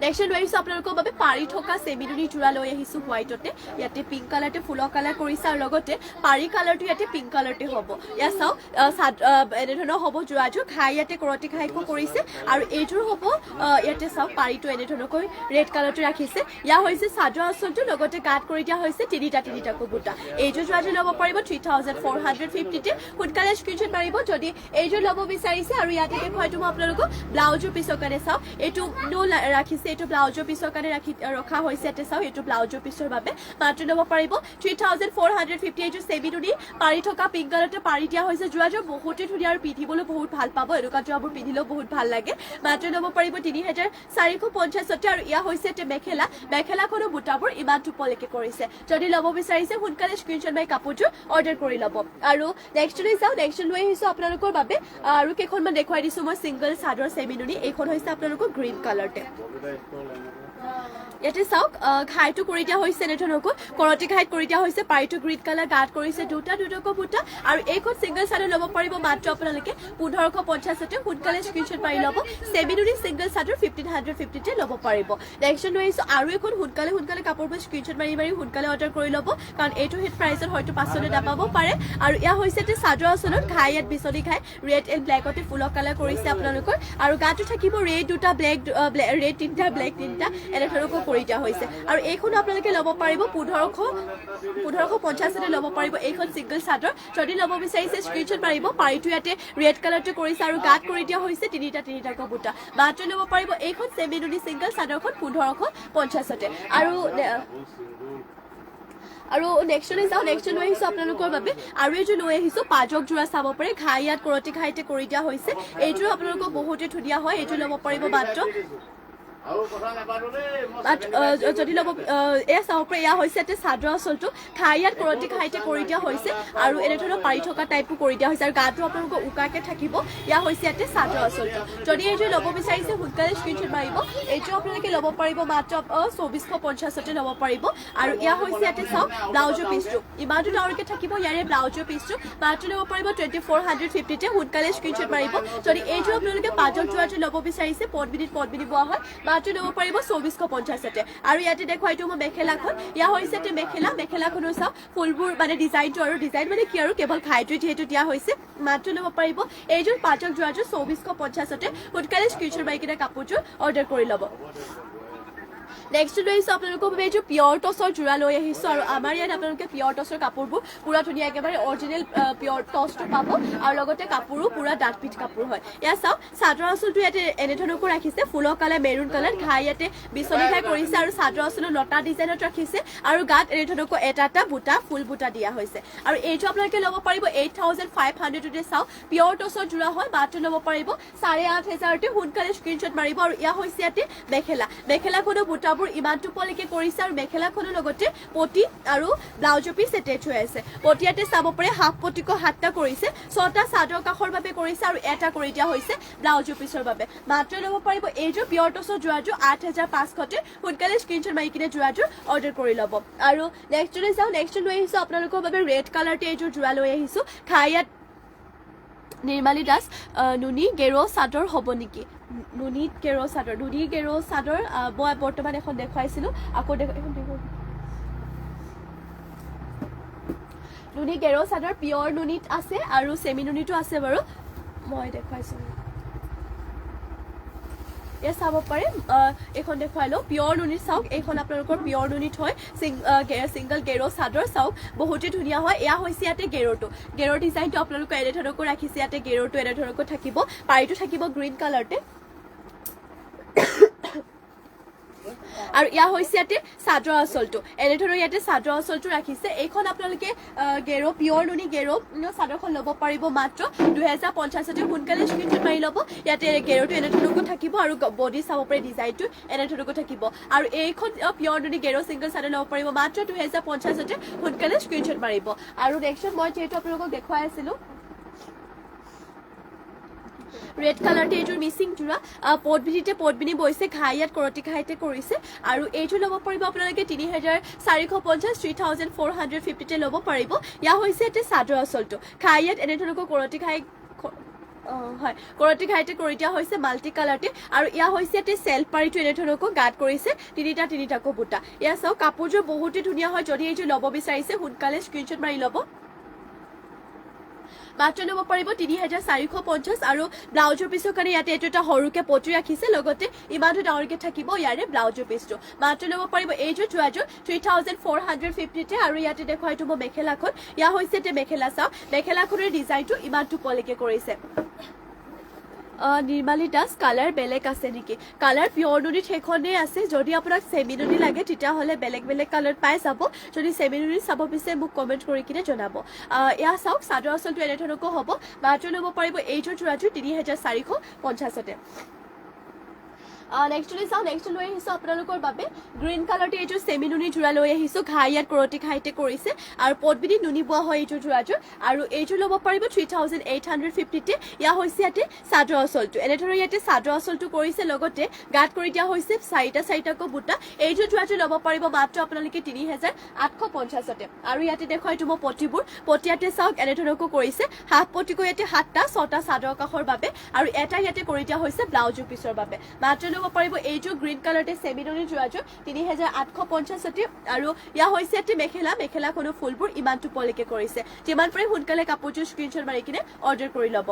নেক্সট লৈ আহিছো আপোনালোকৰ বাবে পাৰি থকা সেমি নুনি জোৰা লৈ আহিছো হোৱাইটতে ইয়াতে পিংক কালাৰতে ফুলৰ কালাৰ কৰিছে আৰু লগতে পাৰি কালাৰটো ইয়াতে পিংক কালাৰতে হ'ব ইয়া চাও এনেধৰণৰ হ'ব জোৰাযোৰ ঘাই ইয়াতে কৰতি ঘাইকো কৰিছে আৰু এইযোৰ হ'ব ইয়াতে চাও পাৰিটো এনেধৰণকৈ ৰেড কালাৰটো ৰাখিছে ইয়া হৈছে চাদৰ আঁচলটো লগতে কাট কৰি দিয়া হৈছে তিনিটাকৈ বুটা এইযোৰ জোৰাটো ল'ব পাৰিব 3450তে সোনকালে স্ক্ৰীনশ্বট মাৰিব যদি এইযোৰ ল'ব বিচাৰিছে আৰু ইয়াতে দেখুৱাইটো মই আপোনালোকক ব্লাউজৰ পিছৰ কাৰণে চাও এইটো নো ৰাখিছে এইটো ব্লাউজৰ পিছৰ কাৰণে ৰখা হৈছে ইয়াতে চাওক এইটো ব্লাউজৰ পিছৰ বাবে মাত্ৰ ল'ব পাৰিব 3450 এইটো চেমিনুনি পাৰি থকা পিংক কালাৰতে পাৰি দিয়া হৈছে যোৱাযোৰ বহুতেই ধুনীয়া আৰু পিন্ধিবলৈ বহুত ভাল পাব এনেকুৱা যোৱাবোৰ পিন্ধিলেও বহুত ভাল লাগে মাত্ৰ ল'ব পাৰিব 3450 আৰু ইয়া হৈছে এতে মেখেলাখনৰ বুটাবোৰ ইমান টুপলৈকে কৰিছে যদি ল'ব বিচাৰিছে সোনকালে স্ক্ৰীনশ্বট মাৰি কাপোৰটো অৰ্ডাৰ কৰি ল'ব আৰু নেক্সট লৈ যাওঁ নেক্সট লৈ আহিছোঁ আপোনালোকৰ বাবে আৰু কেইখনমান দেখুৱাই দিছোঁ মই ছিংগল চাদৰ চেমিনুনি এইখন হৈছে আপোনালোকৰ গ্ৰীণ কালাৰতে ইয়াতে চাওক ঘাইটো কৰি দিয়া হৈছে এনেধৰণকৈ কৰতি ঘাইত কৰি দিয়া হৈছে পাৰিটো গ্ৰীণ কালাৰ গাঁত কৰিছে দুটাকৈ বুটা আৰু এইখন ছিংগল চাদৰ ল'ব পাৰিব মাত্ৰ আপোনালোকে 1550তে সোনকালে স্ক্ৰীনশ্বট মাৰি ল'ব চেমিনুনি ছিংগল চাদৰ 1550তে ল'ব পাৰিব নেক্সট লৈ আহিছোঁ আৰু এখন সোনকালে কাপোৰবোৰ স্ক্ৰীনশ্বট মাৰি সোনকালে অৰ্ডাৰ কৰি ল'ব কাৰণ এইটো হিট প্ৰাইচত হয়তো পাছলৈ নাপাব পাৰে আৰু ইয়া হৈছে এতে চাদৰ আচলত ঘাই ইয়াত বিচনী ঘাই ৰেড এণ্ড ব্লেকতে ফুলৰ কালাৰ কৰিছে আপোনালোকৰ আৰু গাটো থাকিব ৰেড দুটা ব্লেক ৰেড তিনিটা ব্লেক তিনিটা এনেধৰণকৈ কৰি দিয়া হৈছে আৰু এইখন আপোনালোকে ল'ব পাৰিব 1550তে ল'ব পাৰিব এইখন ছিংগল চাদৰ যদি ল'ব বিচাৰিছে স্ক্ৰীনশ্বট মাৰিব পাৰিটো ইয়াতে ৰেড কালাৰটো কৰিছে আৰু গাত কৰি দিয়া হৈছে তিনিটাকৈ বুটা মাত্ৰ ল'ব পাৰিব এইখন চেমিনুনি ছিংগল চাদৰখন 1550তে আৰু নেক্সট লৈ যাওঁ নেক্সট লৈ আহিছোঁ আপোনালোকৰ বাবে আৰু এইযোৰ লৈ আহিছোঁ পাজক যোৰা চাব পাৰে ঘাই ইয়াত কৰতি ঘাইতে কৰি দিয়া হৈছে এইযোৰ আপোনালোকৰ বহুতেই ধুনীয়া হয় এইযোৰ ল'ব পাৰিব মাত্ৰ যদি ল'ব এয়া চাব পাৰে এয়া হৈছে ইয়াতে চাদৰ আচলটো ঘাই ইয়াত কৰতি ঘাইতে কৰি দিয়া হৈছে আৰু এনেধৰণৰ পাৰি থকা টাইপো কৰি দিয়া হৈছে আৰু গাটো আপোনালোকৰ উকাকে থাকিব এয়া হৈছে ইয়াতে চাদৰ আচলটো যদি এইযোৰ ল'ব বিচাৰিছে সোনকালে স্ক্ৰীনশ্বট মাৰিব এইযোৰ আপোনালোকে ল'ব পাৰিব মাত্ৰ 2450তে ল'ব পাৰিব আৰু এয়া হৈছে ইয়াতে চাওক ব্লাউজৰ পিচটো ইমানটো ডাঙৰকে থাকিব ইয়াৰে ব্লাউজৰ পিচটো মাত্ৰ ল'ব পাৰিব 2450তে সোনকালে স্ক্ৰীনশ্বট মাৰিব যদি এইযোৰ আপোনালোকে পাজক যোৰাটো ল'ব বিচাৰিছে পদ্মিনী বোৱা হয় মাত্ৰ ল'ব পাৰিব 2450তে আৰু ইয়াতে দেখুৱাইটো মই মেখেলাখন ইয়া হৈছে এতে মেখেলাখনৰ চাওক ফুলবোৰ মানে ডিজাইনটো আৰু ডিজাইন মানে কি আৰু কেৱল ঘাইটো যিহেতু দিয়া হৈছে মাত্ৰ ল'ব পাৰিব এইযোৰ পাজক যোৰাটো 2450তে সোনকালে স্ক্ৰীনশ্বট মাৰি কিনে কাপোৰযোৰ অৰ্ডাৰ কৰি ল'ব নেক্সট লৈ আহিছোঁ আপোনালোকৰ বাবে এইযোৰ পিয়ৰ টচৰ যোৰা লৈ আহিছোঁ আৰু আমাৰ ইয়াত আপোনালোকে পিয়ৰ টচৰ কাপোৰবোৰ পুৰা ধুনীয়া একেবাৰে অৰিজিনেল পিয়ৰ টচটো পাব আৰু লগতে কাপোৰো পুৰা ডাঠপিঠ কাপোৰ হয় এয়া চাওক চাদৰ আঁচলটো ইয়াতে এনেধৰণকৈ ৰাখিছে ফুলৰ কালাৰ মেৰুণ কালাৰ ঘাই ইয়াতে বিচনী ঘাই কৰিছে আৰু চাদৰ আঁচলত লতা ডিজাইনত ৰাখিছে আৰু গাত এনেধৰণকৈ এটা বুটা ফুল বুটা দিয়া হৈছে আৰু এইযোৰ আপোনালোকে ল'ব পাৰিব 8500তে চাওক পিয়ৰ টচৰ যোৰা হয় মাত্ৰ ল'ব পাৰিব 8500তে সোনকালে স্ক্ৰীনশ্বট মাৰিব আৰু ইয়া হৈছে ইয়াতে মেখেলাখনৰ বুটাবোৰ ইমান টুপলৈকে কৰিছে আৰু মেখেলাখনৰ লগতে পটি আৰু ব্লাউজৰ পিচ এটেচ হৈ আছে পটি ইয়াতে চাব পাৰে হাফ পটিকৈ 7টা কৰিছে 6টা চাদৰ কাষৰ বাবে কৰিছে আৰু এটা কৰি দিয়া হৈছে ব্লাউজৰ পিচৰ বাবে মাত্ৰ ল'ব পাৰিব এইযোৰ পিয়ৰ টচৰ যোৰাযোৰ 8500তে সোনকালে স্ক্ৰীনশ্বট মাৰি কিনে যোৰাযোৰ অৰ্ডাৰ কৰি ল'ব আৰু নেক্সট লৈ যাওঁ নেক্সট লৈ আহিছোঁ আপোনালোকৰ বাবে ৰেড কালাৰতে এইযোৰ যোৰা লৈ আহিছোঁ ঘাইয়াত নিৰ্মালী দাস নুনি গেৰো চাদৰ হ'ব নেকি নুনি গেৰো চাদৰ মই বৰ্তমান এখন দেখুৱাইছিলোঁ আকৌ নুনি গেৰো চাদৰ পিয়ৰ নুনিত আছে আৰু চেমি নুনিটো আছে বাৰু মই দেখুৱাইছোঁ এয়া চাব পাৰে এইখন দেখুৱাই লওঁ পিয়ৰ নুনিত চাওক এইখন আপোনালোকৰ পিয়ৰ নুনিত হয় ছিংগল গেৰো চাদৰ চাওক বহুতেই ধুনীয়া হয় এয়া হৈছে ইয়াতে গেৰৰ ডিজাইনটো আপোনালোকে এনেধৰণকৈ ৰাখিছে ইয়াতে গেৰোটো এনেধৰণকৈ থাকিব পাৰিটো থাকিব গ্ৰীণ কালাৰতে আৰু ইয়া হৈছে ইয়াতে চাদৰ আঁচলটো এনেধৰণৰ ইয়াতে চাদৰ আঁচলটো ৰাখিছে এইখন আপোনালোকে গেৰো পিয়ৰ নুনি গেৰো চাদৰখন ল'ব পাৰিব মাত্ৰ 2050তে সোনকালে স্ক্ৰীনশ্বট মাৰি ল'ব ইয়াতে গেৰোটো এনেধৰণকৈ থাকিব আৰু বডি চাব পাৰে ডিজাইনটো এনেধৰণকৈ থাকিব আৰু এইখন পিয়ৰ নুনি গেৰো ছিংগল চাদৰ ল'ব পাৰিব মাত্ৰ 2050তে সোনকালে স্ক্ৰীনশ্বট মাৰিব আৰু নেক্সট মই যিহেতু আপোনালোকক দেখুৱাই আছিলোঁ ৰেড কালাৰতে এইযোৰ মিচিং যোৰা পদ্মিনী বৈছে ঘাই ইয়াত কৰতি ঘাইতে কৰিছে আৰু এইযোৰ ল'ব পাৰিব আপোনালোকে 3450তে ল'ব পাৰিব ইয়া হৈছে ইয়াতে চাদৰ আঁচলটো ঘাই ইয়াত এনেধৰণকৈ কৰতি ঘাই হয় কৰতি ঘাইতে কৰি দিয়া হৈছে মাল্টি কালাৰতে আৰু ইয়া হৈছে ইয়াতে চেল পাৰিটো এনেধৰণকৈ গাত কৰিছে তিনিটাকৈ বুটা ইয়া চাওক কাপোৰযোৰ বহুতেই ধুনীয়া হয় যদি এইযোৰ ল'ব বিচাৰিছে সোনকালে স্ক্ৰীনশ্বট মাৰি ল'ব মাত্ৰ ল'ব পাৰিব 3450 আৰু ব্লাউজৰ পিছৰ কাৰণে ইয়াতে এইটো এটা সৰুকে পটি ৰাখিছে লগতে ইমানটো ডাঙৰকে থাকিব ইয়াৰে ব্লাউজৰ পিছটো মাত্ৰ ল'ব পাৰিব এইযোৰ যোৱাযোৰ 3450তে আৰু ইয়াতে দেখুৱাইটো মই মেখেলাখন ইয়া হৈছে এতে মেখেলা চাওক মেখেলাখনৰ ডিজাইনটো ইমানটো পলেকে কৰিছে নিৰ্মালী দাস কালাৰ বেলেগ আছে নেকি কালাৰ পিয়ৰ নুনিত সেইখনেই আছে যদি আপোনাক চেমি নুনি লাগে তেতিয়াহ'লে বেলেগ বেলেগ কালাৰ পাই যাব যদি চেমি নুনি চাব পিছে মোক কমেণ্ট কৰি কিনে জনাব এয়া চাওক চাদৰ আঁচলটো এনেধৰণকৈ হ'ব মাত্ৰ ল'ব পাৰিব এইযোৰ যোৰাযোৰ ৩,৪50তে নেক্সট লৈ চাওঁ নেক্সট লৈ আহিছোঁ আপোনালোকৰ বাবে গ্ৰীণ কালাৰটো এইযোৰ চেমি নুনি যোৰা লৈ আহিছোঁ ঘাই ইয়াত কৰতি ঘাইতে কৰিছে আৰু পদ্মিনী নুনি বোৱা হয় এইযোৰ যোৰাযোৰ আৰু এইযোৰ ল'ব পাৰিব 3,850তে ইয়া হৈছে ইয়াতে চাদৰ আঁচলটো এনেধৰণে ইয়াতে চাদৰ আঁচলটো কৰিছে লগতে গাঁত কৰি দিয়া হৈছে চাৰিটাকৈ বুটা এইযোৰ যোৰাযোৰ ল'ব পাৰিব মাত্ৰ আপোনালোকে 3,850তে আৰু ইয়াতে দেখুৱাইতো মই পটিবোৰ পটি ইয়াতে চাওক এনেধৰণকৈ কৰিছে হাফ পটিকৈ ইয়াতে 7টা 6টা চাদৰ কাষৰ বাবে আৰু এটা ইয়াতে কৰি দিয়া হৈছে ব্লাউজৰ পিছৰ বাবে মাত্ৰ ল'ব পাৰিব এইযোৰ গ্ৰীণ কালাৰতে চেমি নুনি যোৰাযোৰ 3,850তে আৰু ইয়া হৈছে ইয়াতে মেখেলাখনৰ ফুলবোৰ ইমানটো পলিকে কৰিছে যিমান পাৰে সোনকালে কাপোৰযোৰ স্ক্ৰীনশ্বট মাৰি কিনে অৰ্ডাৰ কৰি ল'ব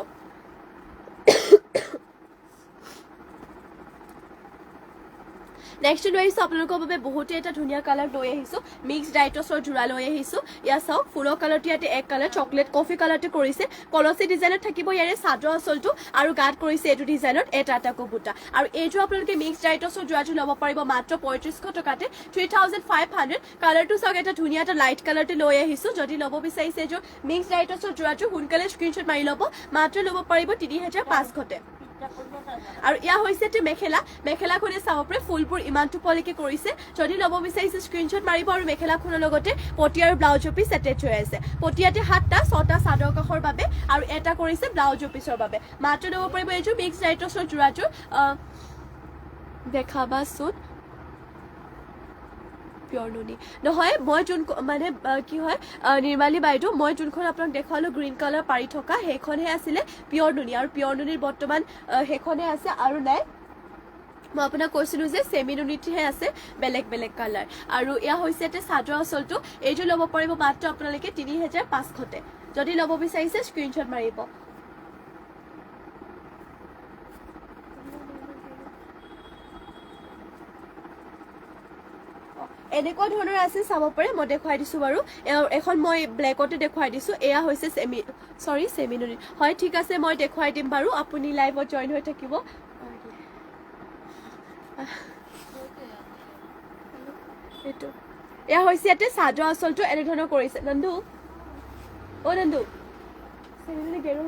নেক্সট লৈ আহিছোঁ আপোনালোকৰ বাবে বহুতে এটা ধুনীয়া কালাৰ লৈ আহিছোঁ মিক্স ডাইটছৰ যোৰা লৈ আহিছোঁ ইয়া চাওক ফুলৰ কালাৰটো ইয়াতে এক কালাৰ চকলেট কফি কালাৰটো কৰিছে কলচী ডিজাইনত থাকিব ইয়াৰে চাদৰ আঁচলটো আৰু গাঁত কৰিছে এইটো ডিজাইনত এটা বুটা আৰু এইযোৰ আপোনালোকে মিক্স ডাইটছৰ যোৰাযোৰ ল'ব পাৰিব মাত্ৰ ৩৫০০ টকাতে 3,500 কালাৰটো চাওক এটা ধুনীয়া এটা লাইট কালাৰটো লৈ আহিছোঁ যদি ল'ব বিচাৰিছে এইযোৰ মিক্স ডাইটছৰ যোৰাযোৰ সোনকালে স্ক্ৰীনশ্বট মাৰি ল'ব মাত্ৰ ল'ব পাৰিব ৩,৫00তে আৰু ইয়া হৈছে মেখেলাখনে চাব পাৰে ফুলবোৰ ইমানটো পলিকে কৰিছে যদি ল'ব বিচাৰিছে স্ক্ৰীনশ্বট মাৰিব আৰু মেখেলাখনৰ লগতে পটি আৰু ব্লাউজৰ পিচ এটেচ হৈ আছে পটিয়াতে 7টা 6টা চাদৰ কাষৰ বাবে আৰু এটা কৰিছে ব্লাউজৰ পিছৰ বাবে মাত্ৰ ল'ব পাৰিব এইযোৰ মিক্স ডাইটছৰ যোৰাযোৰ দেখাবাচোন পিয়ৰ নুনি নহয় মই যোন মানে কি হয় নিৰ্মালী বাইদেউ মই যোনখন আপোনাক দেখুৱালোঁ গ্ৰীণ কালাৰ পাৰি থকা সেইখনহে আছিলে পিয়ৰ নুনি আৰু পিয়ৰ নুনিৰ বৰ্তমান সেইখনে আছে আৰু নাই মই আপোনাক কৈছিলোঁ যে চেমি নুনিতহে আছে বেলেগ বেলেগ কালাৰ আৰু এয়া হৈছে ইয়াতে চাদৰ আঁচলটো এইযোৰ ল'ব পাৰিব মাত্ৰ আপোনালোকে 3,500তে যদি ল'ব বিচাৰিছে স্ক্ৰীনশ্বট মাৰিব এনেকুৱা ধৰণৰ আছে চাব পাৰে মই দেখুৱাই দিছোঁ বাৰু এখন মই ব্লেকতে দেখুৱাই দিছোঁ এয়া হৈছে চেমি নুনি হয় ঠিক আছে মই দেখুৱাই দিম বাৰু আপুনি লাইভত জইন হৈ থাকিব এইটো এয়া হৈছে ইয়াতে চাদৰ আঁচলটো এনেধৰণৰ কৰিছে নন্দু চেমি নুনি গেৰু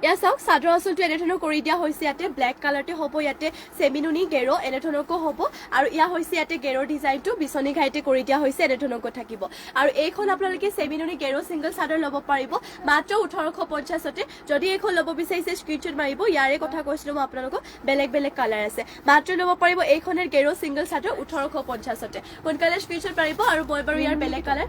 এয়া চাওক চাদৰ আঁচলটো এনেধৰণৰ কৰি দিয়া হৈছে ইয়াতে ব্লেক কালাৰতে হ'ব ইয়াতে চেমি নুনি গেৰো এনেধৰণকৈ হ'ব আৰু ইয়া হৈছে ইয়াতে গেৰৰ ডিজাইনটো বিচনী ঘাইতে কৰি দিয়া হৈছে এনেধৰণকৈ থাকিব আৰু এইখন আপোনালোকে চেমি নুনি গেৰো ছিংগল চাদৰ ল'ব পাৰিব মাত্ৰ 1,850তে যদি এইখন ল'ব বিচাৰিছে স্ক্ৰীনশ্বট মাৰিব ইয়াৰে কথা কৈছিলোঁ মই আপোনালোকক বেলেগ বেলেগ কালাৰ আছে মাত্ৰ ল'ব পাৰিব এইখনৰ গেৰো ছিংগল চাদৰ 1,850তে সোনকালে স্ক্ৰীনশ্বট মাৰিব আৰু মই বাৰু ইয়াৰ বেলেগ কালাৰ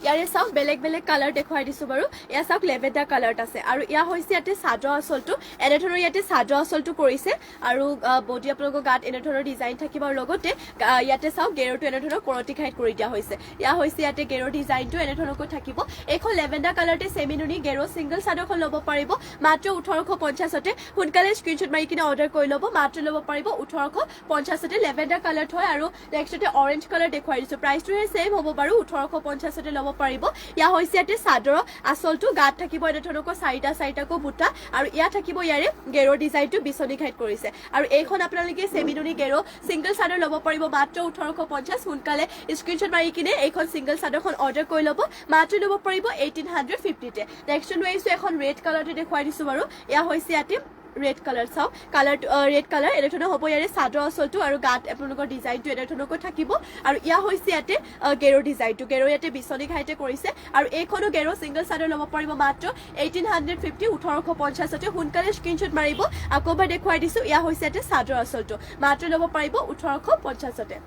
ইয়াৰে চাওক বেলেগ বেলেগ কালাৰ দেখুৱাই দিছোঁ বাৰু এয়া চাওক লেভেণ্ডাৰ কালাৰত আছে আৰু ইয়া হৈছে ইয়াতে চাদৰ আঁচলটো এনেধৰণৰ ইয়াতে চাদৰ আঁচলটো কৰিছে আৰু বডি আপোনালোকৰ গাত এনেধৰণৰ ডিজাইন থাকিব আৰু লগতে ইয়াতে চাওক গেৰটো এনেধৰণৰ কৰতি ঘাইত কৰি দিয়া হৈছে ইয়া হৈছে ইয়াতে গেৰৰ ডিজাইনটো এনেধৰণকৈ থাকিব এইখন লেভেণ্ডাৰ কালাৰতে চেমি নুনি গেৰো ছিংগল চাদৰখন ল'ব পাৰিব মাত্ৰ 1,850তে সোনকালে স্ক্ৰীনশ্বট মাৰি কিনে অৰ্ডাৰ কৰি ল'ব মাত্ৰ ল'ব পাৰিব 1,850তে লেভেণ্ডাৰ কালাৰ হয় আৰু নেক্সটতে অৰেঞ্জ কালাৰ দেখুৱাই দিছোঁ প্ৰাইচটোহে ছেম হ'ব বাৰু 1,850তে ল'ব পাৰিব ইয়া হৈছে ইয়াতে চাদৰ আঁচলটো গাত থাকিব এনেধৰণকৈ চাৰিটাকৈ বুটা আৰু ইয়া থাকিব ইয়াৰে গেৰৰ ডিজাইনটো বিচনী ঘাইত কৰিছে আৰু এইখন আপোনালোকে চেমি নুনি গেৰো ছিংগল চাদৰ ল'ব পাৰিব মাত্ৰ 1,850 সোনকালে স্ক্ৰীনশ্বট মাৰি কিনে এইখন ছিংগল চাদৰখন অৰ্ডাৰ কৰি ল'ব মাত্ৰ ল'ব পাৰিব 1,850তে নেক্সট লৈ আহিছোঁ এখন ৰেড কালাৰটো দেখুৱাই দিছোঁ বাৰু এয়া হৈছে ইয়াতে ৰেড কালাৰ চাওক ৰেড কালাৰ এনেধৰণৰ হ'ব ইয়াৰে চাদৰ আঁচলটো আৰু গাত আপোনালোকৰ ডিজাইনটো এনেধৰণকৈ থাকিব আৰু ইয়া হৈছে ইয়াতে গেৰৰ ডিজাইনটো গেৰৰ ইয়াতে বিচনী ঘাইতে কৰিছে আৰু এইখনো গেৰো ছিংগল চাদৰ ল'ব পাৰিব মাত্ৰ 1,850 1,850তে সোনকালে স্ক্ৰীনশ্বট মাৰিব আকৌ এবাৰ দেখুৱাই দিছোঁ ইয়া হৈছে ইয়াতে চাদৰ আঁচলটো মাত্ৰ ল'ব পাৰিব 1,850তে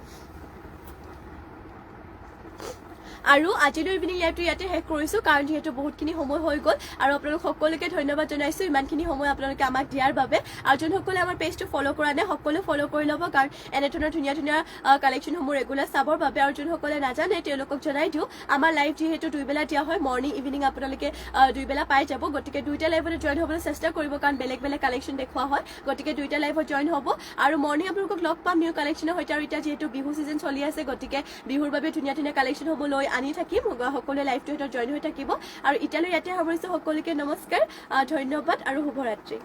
আৰু আজিলৈ ইভিনিং লাইভটো ইয়াতে শেষ কৰিছোঁ কাৰণ যিহেতু বহুতখিনি সময় হৈ গ'ল আৰু আপোনালোক সকলোকে ধন্যবাদ জনাইছোঁ ইমানখিনি সময় আপোনালোকে আমাক দিয়াৰ বাবে আৰু যোনসকলে আমাৰ পেজটো ফ'ল' কৰা নাই সকলো ফ'ল' কৰি ল'ব কাৰণ এনেধৰণৰ ধুনীয়া ধুনীয়া কালেকশ্যনসমূহ ৰেগুলাৰ চাবৰ বাবে আৰু যোনসকলে নাজানে তেওঁলোকক জনাই দিওঁ আমাৰ লাইভ যিহেতু দুইবেলা দিয়া হয় মৰ্ণিং ইভিনিং আপোনালোকে দুইবেলা পাই যাব গতিকে দুইটা লাইভতে জইন হ'বলৈ চেষ্টা কৰিব কাৰণ বেলেগ বেলেগ কালেকশ্যন দেখুওৱা হয় গতিকে দুইটা লাইভত জইন হ'ব আৰু মৰ্ণিং আপোনালোকক লগ পাম নিউ কালেকশ্যনৰ সৈতে আৰু এতিয়া যিহেতু বিহু ছিজন চলি আছে গতিকে বিহুৰ বাবে ধুনীয়া ধুনীয়া কালেকশ্যনসমূহ লৈ আনি থাকিম সকলোৱে লাইভটোৰ ভিতৰত জইন হৈ থাকিব আৰু এতিয়ালৈ ইয়াতে সামৰিছোঁ সকলোকে নমস্কাৰ ধন্যবাদ আৰু শুভৰাত্ৰি